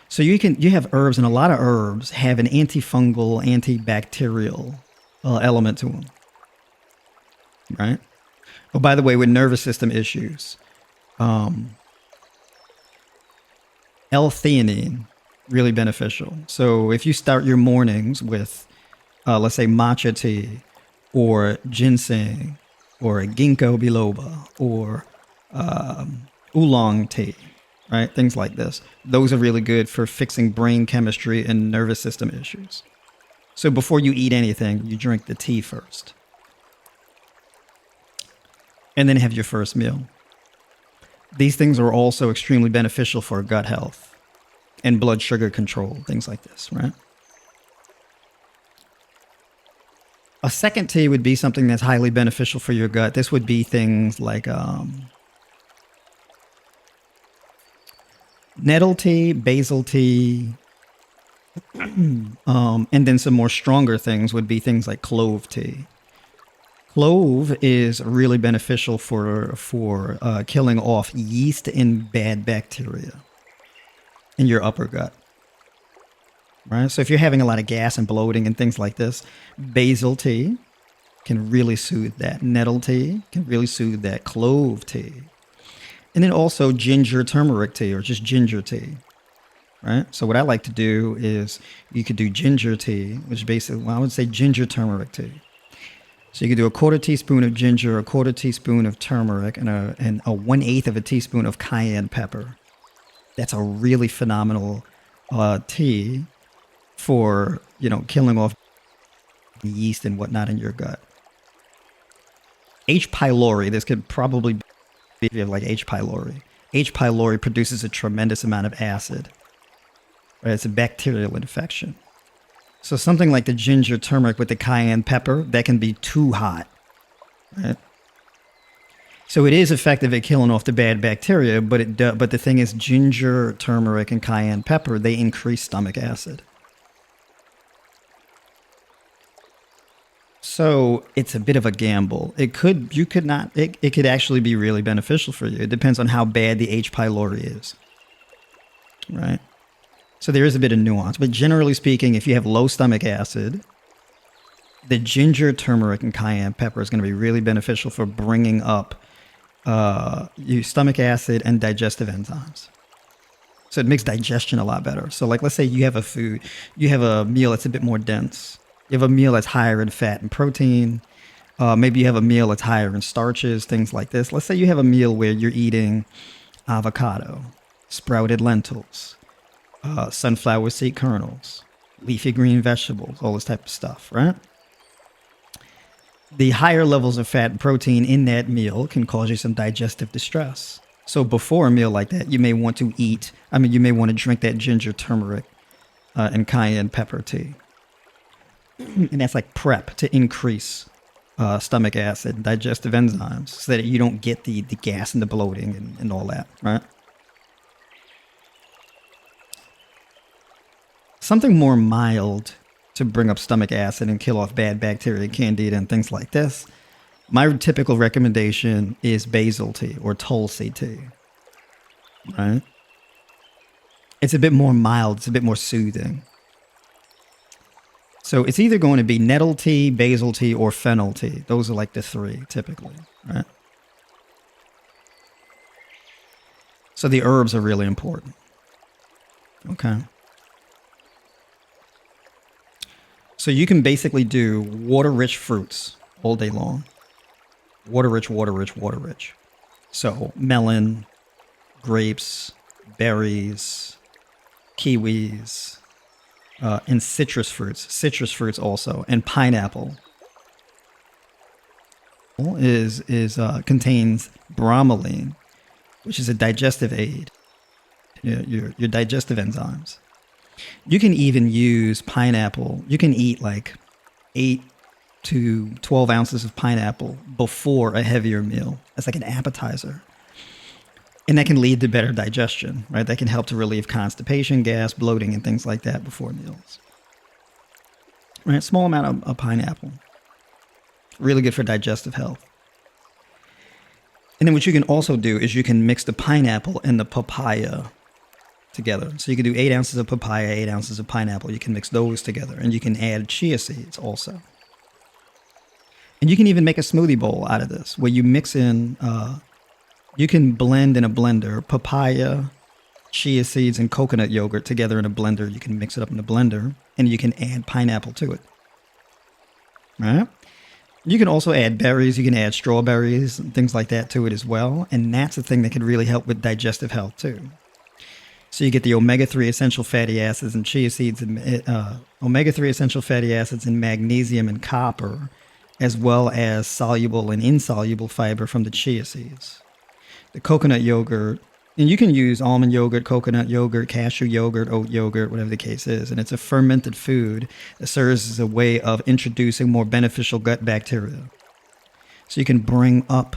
Speaker 1: So you have herbs, and a lot of herbs have an antifungal, antibacterial element to them, right? Oh, by the way, with nervous system issues, L-theanine, really beneficial. So if you start your mornings with, let's say, matcha tea or ginseng, or a ginkgo biloba, or oolong tea, right? Things like this. Those are really good for fixing brain chemistry and nervous system issues. So before you eat anything, you drink the tea first. And then have your first meal. These things are also extremely beneficial for gut health and blood sugar control, things like this, right? A second tea would be something that's highly beneficial for your gut. This would be things like nettle tea, basil tea, and then some more stronger things would be things like clove tea. Clove is really beneficial for killing off yeast and bad bacteria in your upper gut. Right? So if you're having a lot of gas and bloating and things like this, basil tea can really soothe that. Nettle tea can really soothe that. Clove tea. And then also ginger turmeric tea or just ginger tea. Right? So what I like to do is you could do ginger tea, which basically, I would say ginger turmeric tea. So you could do a 1/4 teaspoon of ginger, a 1/4 teaspoon of turmeric, and a 1/8 of a teaspoon of cayenne pepper. That's a really phenomenal tea for, killing off the yeast and whatnot in your gut. H. pylori, this could probably be if you have like H. pylori. H. pylori produces a tremendous amount of acid. Right? It's a bacterial infection. So something like the ginger turmeric with the cayenne pepper, that can be too hot. Right? So it is effective at killing off the bad bacteria, but the thing is, ginger, turmeric, and cayenne pepper, they increase stomach acid. So it's a bit of a gamble. It could actually be really beneficial for you. It depends on how bad the H. pylori is. Right? So there is a bit of nuance, but generally speaking, if you have low stomach acid, the ginger, turmeric, and cayenne pepper is going to be really beneficial for bringing up your stomach acid and digestive enzymes. So it makes digestion a lot better. So like, let's say you have a meal that's a bit more dense. You have a meal that's higher in fat and protein. Maybe you have a meal that's higher in starches, things like this. Let's say you have a meal where you're eating avocado, sprouted lentils, sunflower seed kernels, leafy green vegetables, all this type of stuff, right? The higher levels of fat and protein in that meal can cause you some digestive distress. So before a meal like that, you may want to drink that ginger, turmeric, and cayenne pepper tea. And that's like prep to increase stomach acid and digestive enzymes so that you don't get the gas and the bloating and all that, right? Something more mild to bring up stomach acid and kill off bad bacteria, candida, and things like this. My typical recommendation is basil tea or tulsi tea, right? It's a bit more mild. It's a bit more soothing. So it's either going to be nettle tea, basil tea, or fennel tea. Those are like the three typically, right? So the herbs are really important. Okay. So you can basically do water-rich fruits all day long. Water-rich, water-rich, water-rich. So melon, grapes, berries, kiwis, and citrus fruits also, and pineapple contains bromelain, which is a digestive aid, your digestive enzymes. You can even use pineapple. You can eat like 8 to 12 ounces of pineapple before a heavier meal. That's like an appetizer. And that can lead to better digestion, right? That can help to relieve constipation, gas, bloating, and things like that before meals. Right? Small amount of pineapple. Really good for digestive health. And then what you can also do is you can mix the pineapple and the papaya together. So you can do 8 ounces of papaya, 8 ounces of pineapple. You can mix those together, and you can add chia seeds also. And you can even make a smoothie bowl out of this, where you mix in, you can blend in a blender papaya, chia seeds, and coconut yogurt together in a blender. You can mix it up in a blender, and you can add pineapple to it. All right? You can also add berries. You can add strawberries and things like that to it as well. And that's a thing that can really help with digestive health too. So you get the omega-3 essential fatty acids and chia seeds, and omega-3 essential fatty acids and magnesium and copper, as well as soluble and insoluble fiber from the chia seeds. The coconut yogurt, and you can use almond yogurt, coconut yogurt, cashew yogurt, oat yogurt, whatever the case is. And it's a fermented food that serves as a way of introducing more beneficial gut bacteria. So you can bring up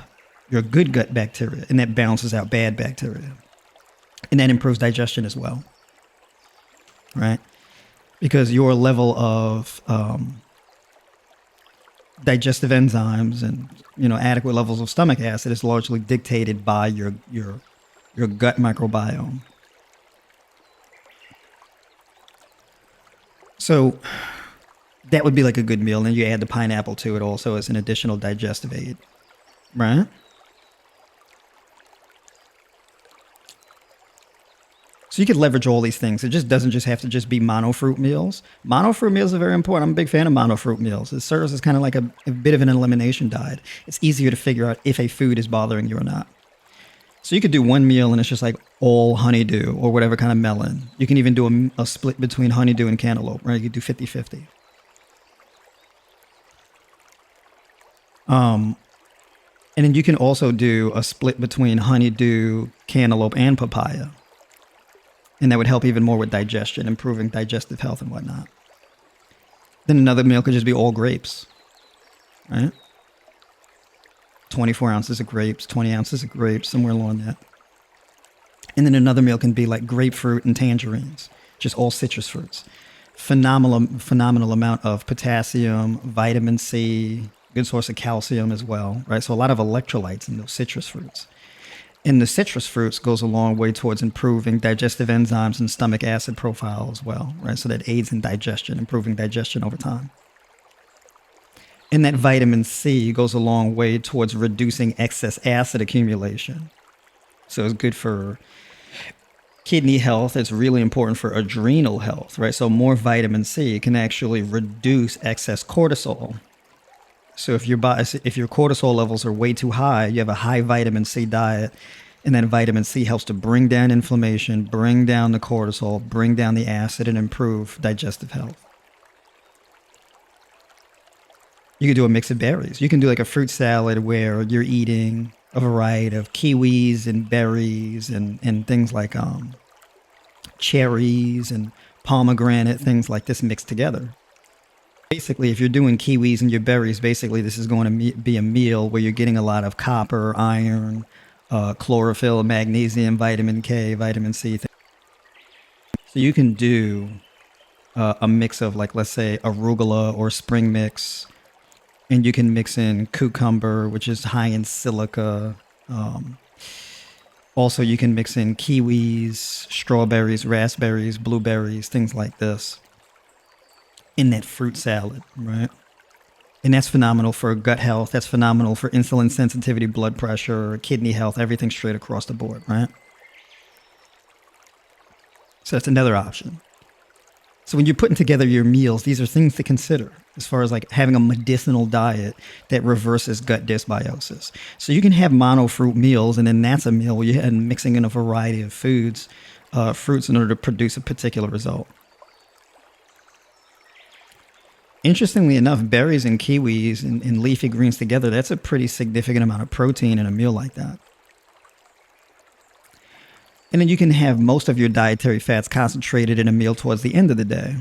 Speaker 1: your good gut bacteria, and that balances out bad bacteria. And that improves digestion as well, right? Because your level of digestive enzymes and adequate levels of stomach acid is largely dictated by your gut microbiome. So that would be like a good meal. And then you add the pineapple to it also as an additional digestive aid, right? So you could leverage all these things. It just doesn't just have to just be monofruit meals. Monofruit meals are very important. I'm a big fan of monofruit meals. It serves as kind of like a bit of an elimination diet. It's easier to figure out if a food is bothering you or not. So you could do one meal and it's just like all honeydew or whatever kind of melon. You can even do a split between honeydew and cantaloupe, right? You could do 50-50. And then you can also do a split between honeydew, cantaloupe, and papaya. And that would help even more with digestion, improving digestive health and whatnot. Then another meal could just be all grapes, right? 24 ounces of grapes, 20 ounces of grapes, somewhere along that. And then another meal can be like grapefruit and tangerines, just all citrus fruits. Phenomenal amount of potassium, vitamin C, good source of calcium as well, right? So a lot of electrolytes in those citrus fruits. And the citrus fruits goes a long way towards improving digestive enzymes and stomach acid profile as well, right? So that aids in digestion, improving digestion over time. And that vitamin C goes a long way towards reducing excess acid accumulation. So it's good for kidney health. It's really important for adrenal health, right? So more vitamin C can actually reduce excess cortisol. So if your cortisol levels are way too high, you have a high vitamin C diet, and then vitamin C helps to bring down inflammation, bring down the cortisol, bring down the acid, and improve digestive health. You could do a mix of berries. You can do like a fruit salad where you're eating a variety of kiwis and berries and things like cherries and pomegranate, things like this mixed together. Basically, if you're doing kiwis and your berries, basically this is going to be a meal where you're getting a lot of copper, iron, chlorophyll, magnesium, vitamin K, vitamin C. So you can do a mix of, like, let's say arugula or spring mix, and you can mix in cucumber, which is high in silica. Also, you can mix in kiwis, strawberries, raspberries, blueberries, things like this in that fruit salad, right? And that's phenomenal for gut health. That's phenomenal for insulin sensitivity, blood pressure, kidney health, everything straight across the board, right? So that's another option. So when you're putting together your meals, these are things to consider as far as like having a medicinal diet that reverses gut dysbiosis. So you can have monofruit meals, and then that's a meal where you're mixing in a variety of fruits in order to produce a particular result. Interestingly enough, berries and kiwis and leafy greens together, that's a pretty significant amount of protein in a meal like that. And then you can have most of your dietary fats concentrated in a meal towards the end of the day.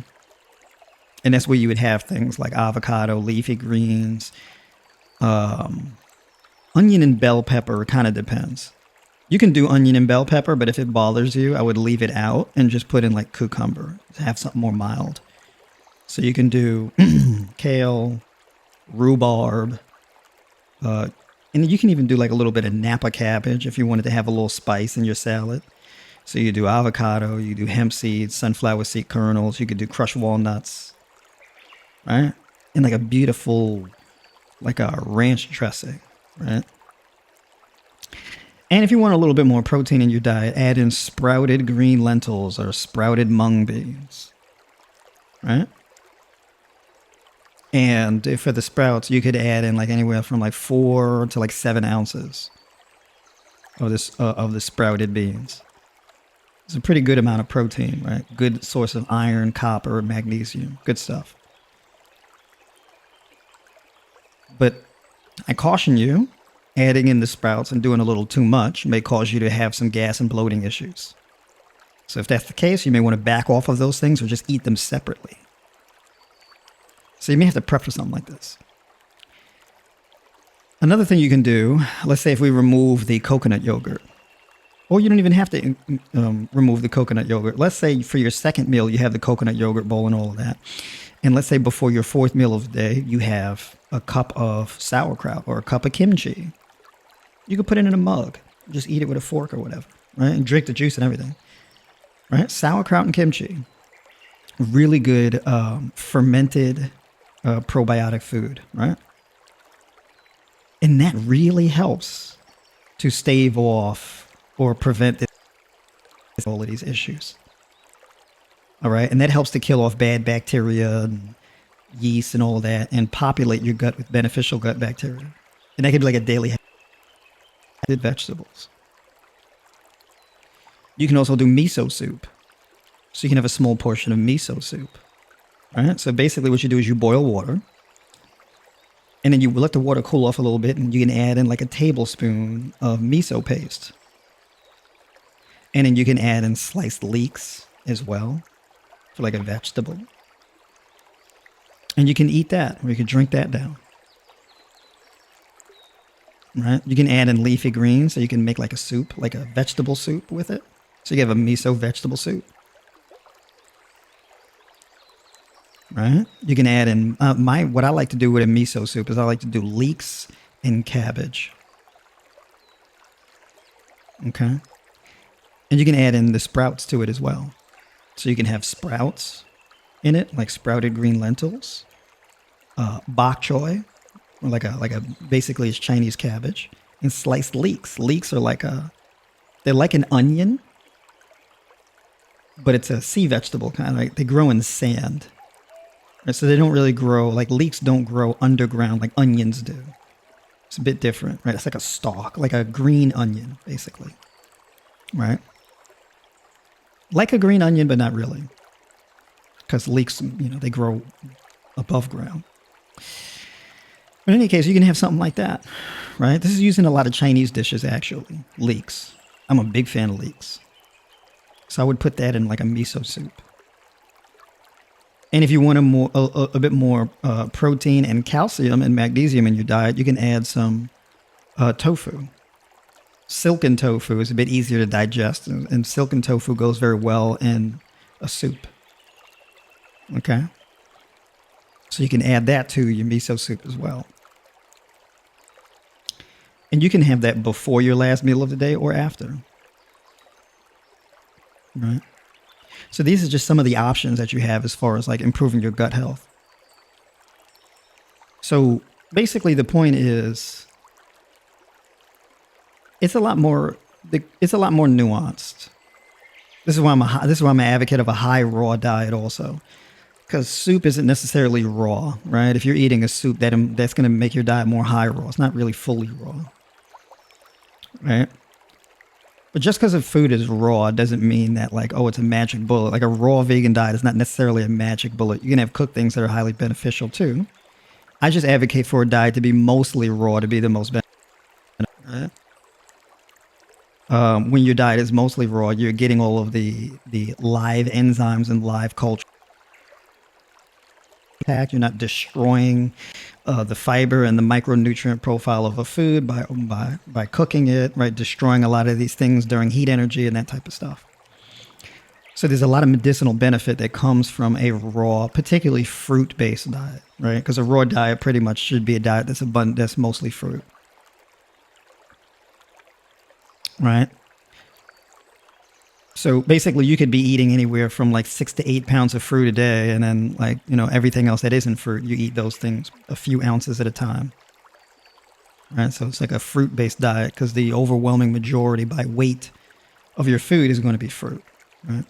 Speaker 1: And that's where you would have things like avocado, leafy greens, onion and bell pepper. Kind of depends. You can do onion and bell pepper, but if it bothers you, I would leave it out and just put in like cucumber to have something more mild. So you can do kale, rhubarb, and you can even do like a little bit of Napa cabbage if you wanted to have a little spice in your salad. So you do avocado, you do hemp seeds, sunflower seed kernels, you could do crushed walnuts, right? And like a beautiful, like a ranch dressing, right? And if you want a little bit more protein in your diet, add in sprouted green lentils or sprouted mung beans, right? And for the sprouts, you could add in like anywhere from like 4 to like 7 ounces of the sprouted beans. It's a pretty good amount of protein, right? Good source of iron, copper, magnesium, good stuff. But I caution you, adding in the sprouts and doing a little too much may cause you to have some gas and bloating issues. So if that's the case, you may want to back off of those things or just eat them separately. So you may have to prep for something like this. Another thing you can do, let's say if we remove the coconut yogurt, or you don't even have to remove the coconut yogurt. Let's say for your second meal, you have the coconut yogurt bowl and all of that. And let's say before your fourth meal of the day, you have a cup of sauerkraut or a cup of kimchi. You could put it in a mug. Just eat it with a fork or whatever, right? And drink the juice and everything, right? Sauerkraut and kimchi. Really good fermented probiotic food, right? And that really helps to stave off or prevent all of these issues. All right. And that helps to kill off bad bacteria and yeast and all of that and populate your gut with beneficial gut bacteria. And that could be like a daily habit. Vegetables. You can also do miso soup. So you can have a small portion of miso soup. All right. So basically what you do is you boil water And then you let the water cool off a little bit, and you can add in like a tablespoon of miso paste. And then you can add in sliced leeks as well for like a vegetable. And you can eat that, or you can drink that down. Right? You can add in leafy greens, so you can make like a soup, like a vegetable soup with it. So you have a miso vegetable soup. Right? You can add in what I like to do with a miso soup is I like to do leeks and cabbage. Okay. And you can add in the sprouts to it as well. So you can have sprouts in it, like sprouted green lentils, bok choy, or like a basically it's Chinese cabbage, and sliced leeks. Leeks are they're like an onion, but it's a sea vegetable kind of like they grow in sand. Right? So they don't really grow, like leeks don't grow underground like onions do. It's a bit different, right? It's like a stalk, like a green onion, basically. Right? Like a green onion, but not really. Because leeks, they grow above ground. But in any case, you can have something like that, right? This is used in a lot of Chinese dishes, actually. Leeks. I'm a big fan of leeks. So I would put that in like a miso soup. And if you want a bit more protein and calcium and magnesium in your diet, you can add some tofu. Silken tofu is a bit easier to digest, and silken tofu goes very well in a soup. Okay? So you can add that to your miso soup as well. And you can have that before your last meal of the day or after. Right? So these are just some of the options that you have as far as like improving your gut health. So basically the point is it's a lot more nuanced. This is why I'm an advocate of a high raw diet also. Because soup isn't necessarily raw, right? If you're eating a soup, that's going to make your diet more high raw. It's not really fully raw, right? But just because a food is raw doesn't mean that like, oh, it's a magic bullet. Like a raw vegan diet is not necessarily a magic bullet. You can have cooked things that are highly beneficial too. I just advocate for a diet to be mostly raw to be the most beneficial. Right? When your diet is mostly raw, you're getting all of the live enzymes and live culture. You're not destroying the fiber and the micronutrient profile of a food by cooking it, right? Destroying a lot of these things during heat energy and that type of stuff. So there's a lot of medicinal benefit that comes from a raw, particularly fruit-based diet, right? Because a raw diet pretty much should be a diet that's abundant, that's mostly fruit, right? So basically you could be eating anywhere from like 6 to 8 pounds of fruit a day. And then like, everything else that isn't fruit, you eat those things a few ounces at a time. Right. So it's like a fruit-based diet because the overwhelming majority by weight of your food is going to be fruit. Right.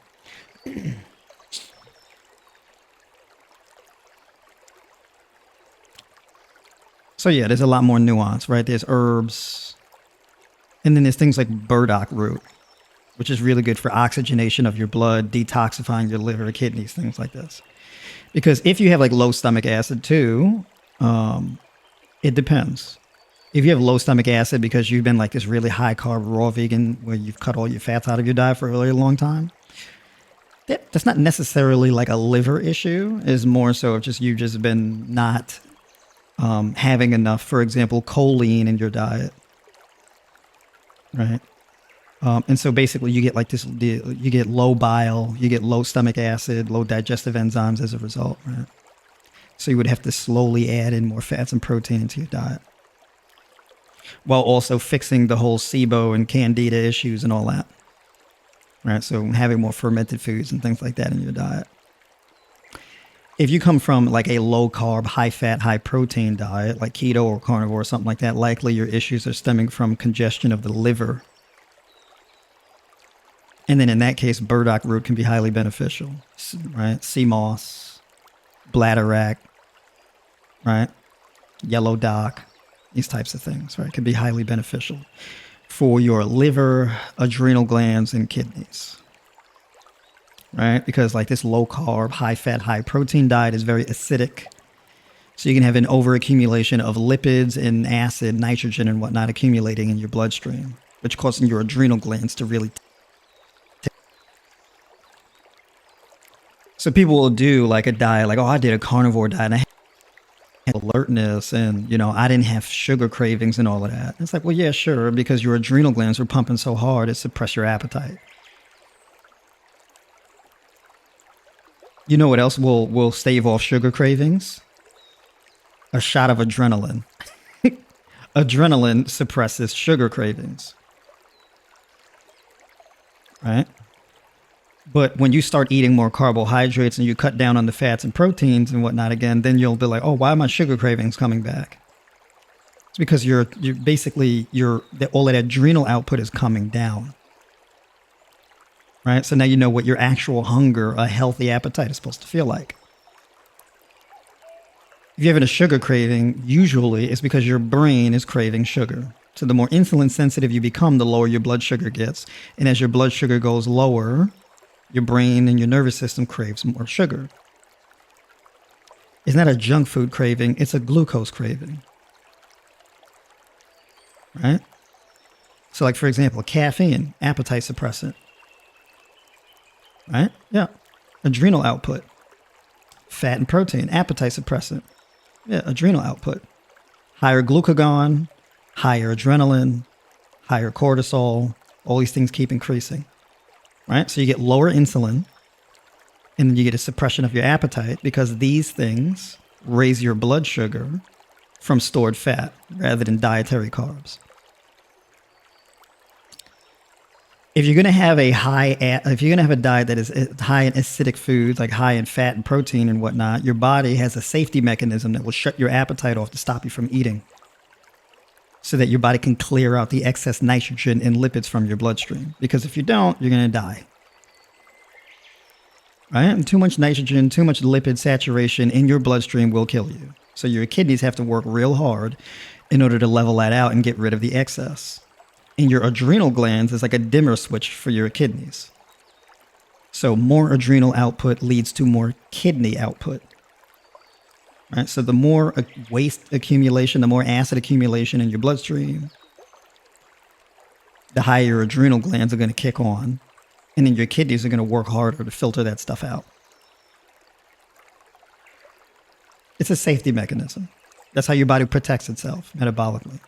Speaker 1: So yeah, there's a lot more nuance, right? There's herbs. And then there's things like burdock root, which is really good for oxygenation of your blood, detoxifying your liver, kidneys, things like this. Because if you have like low stomach acid too, it depends. If you have low stomach acid because you've been like this really high carb raw vegan where you've cut all your fats out of your diet for a really long time, that's not necessarily like a liver issue. It's more so you've just been not having enough, for example, choline in your diet, right? And so basically you get like this, you get low bile, you get low stomach acid, low digestive enzymes as a result, right? So you would have to slowly add in more fats and protein into your diet while also fixing the whole SIBO and candida issues and all that, right? So having more fermented foods and things like that in your diet. If you come from like a low carb, high fat, high protein diet, like keto or carnivore or something like that, likely your issues are stemming from congestion of the liver. And then in that case, burdock root can be highly beneficial, right? Sea moss, bladderwrack, right? Yellow dock, these types of things, right? Can be highly beneficial for your liver, adrenal glands, and kidneys, right? Because like this low carb, high fat, high protein diet is very acidic. So you can have an overaccumulation of lipids and acid, nitrogen, and whatnot accumulating in your bloodstream, which causes your adrenal glands to really. So people will do like a diet, like, oh, I did a carnivore diet and I had alertness and, I didn't have sugar cravings and all of that. It's like, well, yeah, sure, because your adrenal glands were pumping so hard it suppressed your appetite. You know what else will stave off sugar cravings? A shot of adrenaline. Adrenaline suppresses sugar cravings. Right? But when you start eating more carbohydrates and you cut down on the fats and proteins and whatnot again, then you'll be like, oh, why are my sugar cravings coming back? It's because you're basically all that adrenal output is coming down. Right? So now you know what your actual hunger, a healthy appetite is supposed to feel like. If you're having a sugar craving, usually it's because your brain is craving sugar. So the more insulin sensitive you become, the lower your blood sugar gets. And as your blood sugar goes lower, your brain and your nervous system craves more sugar. It's not a junk food craving, it's a glucose craving. Right? So like, for example, caffeine, appetite suppressant. Right? Yeah. Adrenal output. Fat and protein, appetite suppressant. Yeah, adrenal output. Higher glucagon, higher adrenaline, higher cortisol. All these things keep increasing. Right? So you get lower insulin, and then you get a suppression of your appetite because these things raise your blood sugar from stored fat rather than dietary carbs. If you're going to have a diet that is high in acidic foods, like high in fat and protein and whatnot, your body has a safety mechanism that will shut your appetite off to stop you from eating, so that your body can clear out the excess nitrogen and lipids from your bloodstream. Because if you don't, you're going to die. Right? And too much nitrogen, too much lipid saturation in your bloodstream will kill you. So your kidneys have to work real hard in order to level that out and get rid of the excess. And your adrenal glands is like a dimmer switch for your kidneys. So more adrenal output leads to more kidney output. Right? So the more waste accumulation, the more acid accumulation in your bloodstream, the higher your adrenal glands are going to kick on. And then your kidneys are going to work harder to filter that stuff out. It's a safety mechanism. That's how your body protects itself metabolically.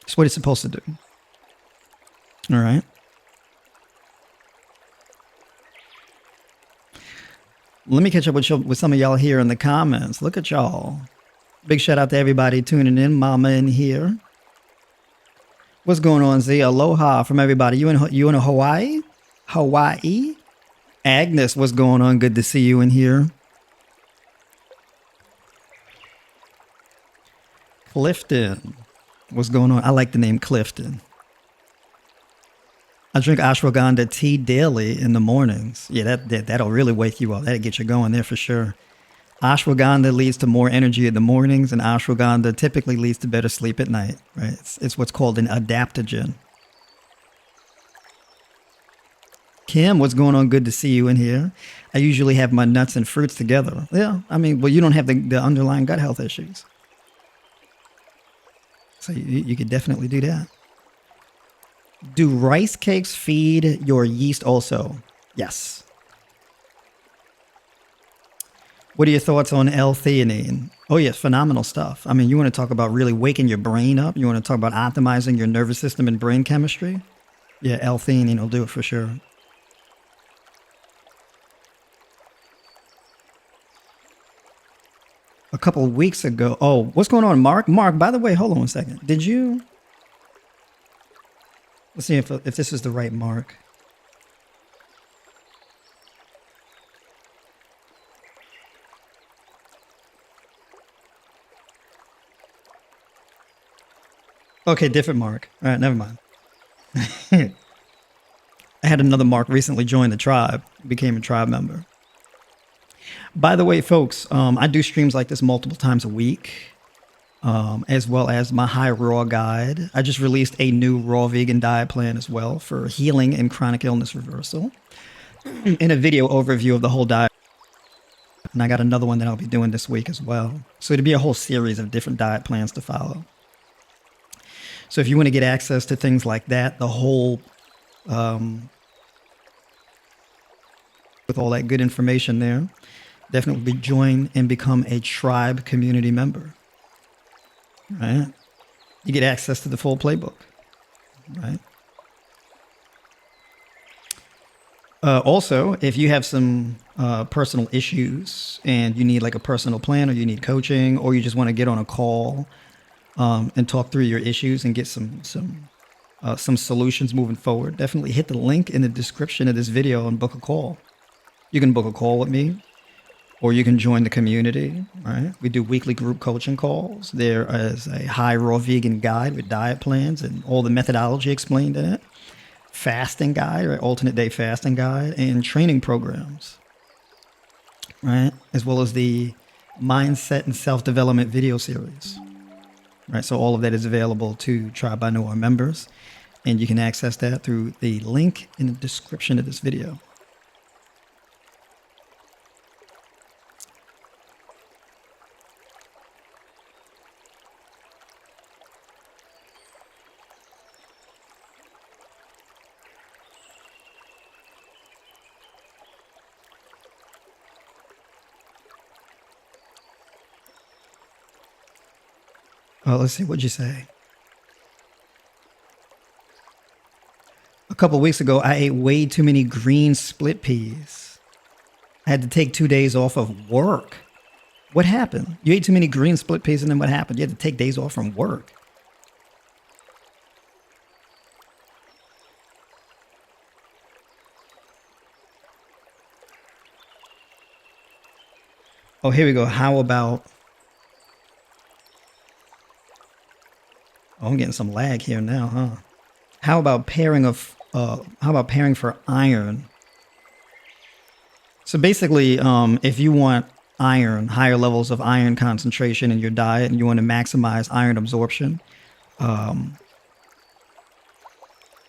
Speaker 1: It's what it's supposed to do. All right. Let me catch up with some of y'all here in the comments. Look at y'all. Big shout out to everybody tuning in. Mama in here. What's going on, Z? Aloha from everybody. You in Hawaii? Hawaii? Agnes, what's going on? Good to see you in here. Clifton. What's going on? I like the name Clifton. I drink ashwagandha tea daily in the mornings. Yeah, that'll really wake you up. That'll get you going there for sure. Ashwagandha leads to more energy in the mornings, and ashwagandha typically leads to better sleep at night. Right? It's what's called an adaptogen. Kim, what's going on? Good to see you in here. I usually have my nuts and fruits together. Yeah, I mean, well, you don't have the underlying gut health issues. So you could definitely do that. Do rice cakes feed your yeast also? Yes. What are your thoughts on L-theanine? Oh, yes, phenomenal stuff. I mean, you want to talk about really waking your brain up? You want to talk about optimizing your nervous system and brain chemistry? Yeah, L-theanine will do it for sure. A couple of weeks ago. Oh, what's going on, Mark? Mark, by the way, hold on a second. Did you... Let's see if this is the right Mark. Okay, different Mark. All right, never mind. I had another Mark recently join the tribe, became a tribe member. By the way, folks, I do streams like this multiple times a week, as well as my high raw guide. I just released a new raw vegan diet plan as well for healing and chronic illness reversal, and a video overview of the whole diet And I got another one that I'll be doing this week as well. So it'll be a whole series of different diet plans to follow. So if you want to get access to things like that, the whole, with all that good information there, definitely join and become a tribe community member, right? You get access to the full playbook, right? Also, if you have some personal issues and you need like a personal plan, or you need coaching, or you just want to get on a call and talk through your issues and get some solutions moving forward, definitely hit the link in the description of this video and book a call. You can book a call with me, or you can join the community, right? We do weekly group coaching calls. There is a high raw vegan guide with diet plans and all the methodology explained in it. Fasting guide, right? Alternate day fasting guide, and training programs, right? As well as the mindset and self-development video series, right? So all of that is available to Tribe by Noah members, and you can access that through the link in the description of this video. Let's see, what'd you say? A couple weeks ago, I ate way too many green split peas. I had to take 2 days off of work. What happened? You ate too many green split peas, and then what happened? You had to take days off from work. Oh, here we go. How about... Oh, I'm getting some lag here now, huh? How about pairing for iron? So basically, if you want iron, higher levels of iron concentration in your diet, and you want to maximize iron absorption,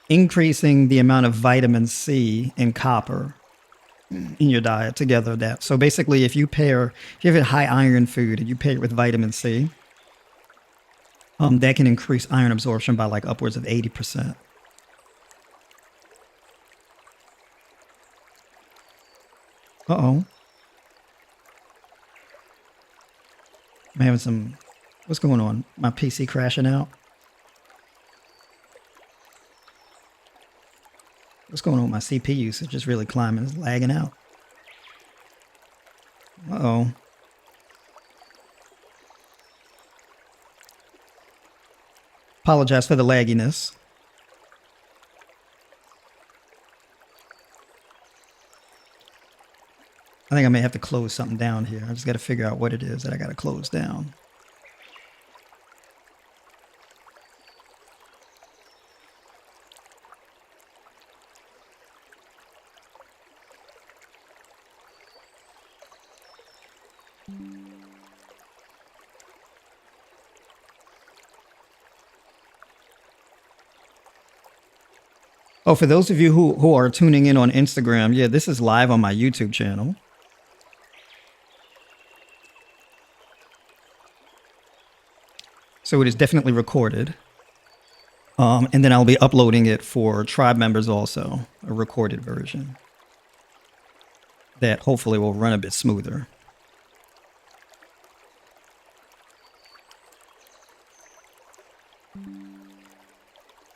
Speaker 1: increasing the amount of vitamin C and copper in your diet together. So basically, if you have a high iron food and you pair it with vitamin C, that can increase iron absorption by like upwards of 80%. Uh-oh. I'm having some... What's going on? My PC crashing out? What's going on with my CPU? It's just really climbing. It's lagging out. Uh-oh. Apologize for the lagginess. I think I may have to close something down here. I just got to figure out what it is that I got to close down. Oh, for those of you who are tuning in on Instagram, yeah, this is live on my YouTube channel. So it is definitely recorded. And then I'll be uploading it for tribe members also, a recorded version that hopefully will run a bit smoother.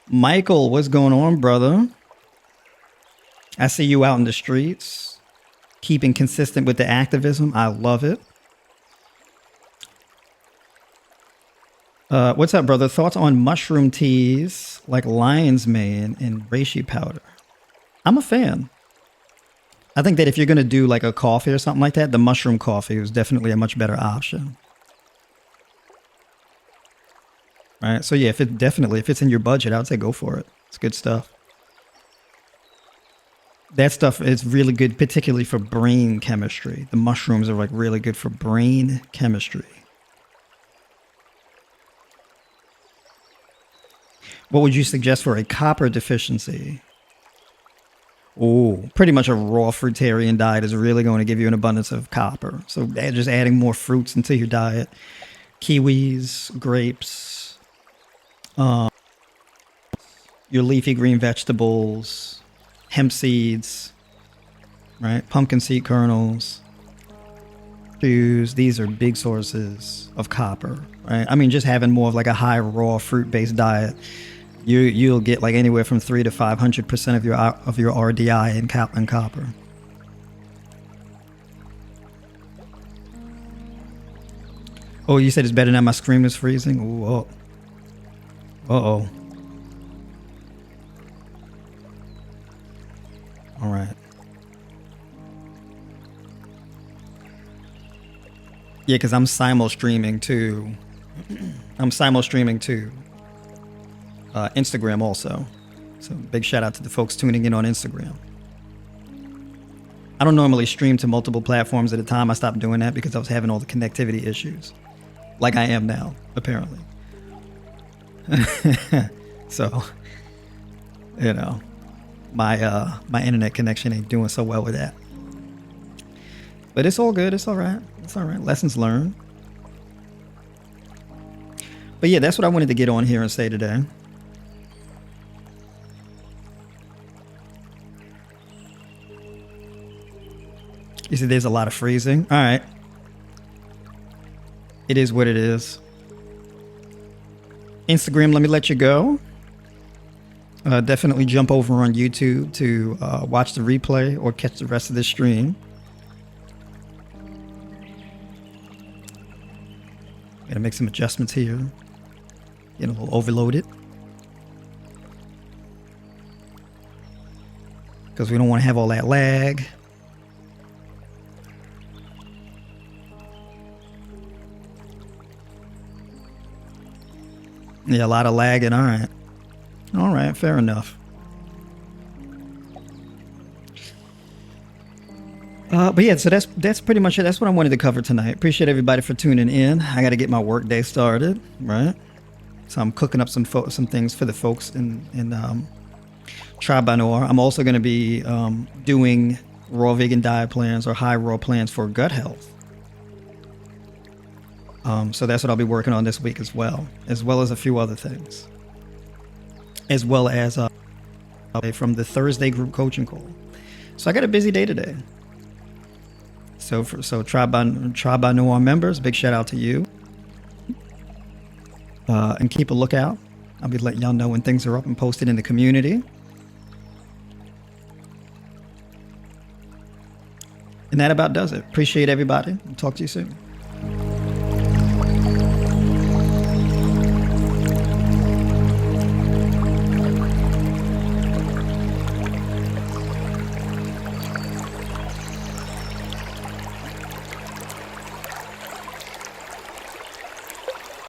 Speaker 1: Michael, what's going on, brother? I see you out in the streets, keeping consistent with the activism. I love it. What's up, brother? Thoughts on mushroom teas like lion's mane and reishi powder? I'm a fan. I think that if you're going to do like a coffee or something like that, the mushroom coffee is definitely a much better option. Right. So yeah, if it's in your budget, I would say go for it. It's good stuff. That stuff is really good, particularly for brain chemistry. The mushrooms are like really good for brain chemistry. What would you suggest for a copper deficiency? Oh, pretty much a raw fruitarian diet is really going to give you an abundance of copper. So just adding more fruits into your diet. Kiwis, grapes, your leafy green vegetables, hemp seeds, right? Pumpkin seed kernels, chews. These are big sources of copper, right? I mean, just having more of like a high raw fruit-based diet, you'll get like anywhere from 300 to 500% of your RDI in copper. Oh, you said it's better now my screen is freezing? Ooh, oh. Uh-oh. All right. Yeah, because I'm simul-streaming to Instagram also. So big shout out to the folks tuning in on Instagram. I don't normally stream to multiple platforms at a time. I stopped doing that because I was having all the connectivity issues. Like I am now, apparently. So, you know, my internet connection ain't doing so well with that. But it's all good. It's all right. It's all right. Lessons learned. But yeah, that's what I wanted to get on here and say today. You see, there's a lot of freezing. All right. It is what it is. Instagram, let me let you go. Definitely jump over on YouTube to watch the replay or catch the rest of this stream. Gotta make some adjustments here. Getting a little overloaded. Because we don't want to have all that lag. Yeah, a lot of lagging. All right. All right, fair enough. But yeah, so that's pretty much it. That's what I wanted to cover tonight. Appreciate everybody for tuning in. I got to get my work day started, right? So I'm cooking up some things for the folks in Tribe by Noir. I'm also going to be doing raw vegan diet plans or high raw plans for gut health. So that's what I'll be working on this week as well as a few other things, as well as from the Thursday group coaching call. So I got a busy day today. So Tribe by Noir members, big shout out to you. And keep a lookout. I'll be letting y'all know when things are up and posted in the community. And that about does it. Appreciate everybody. Talk to you soon.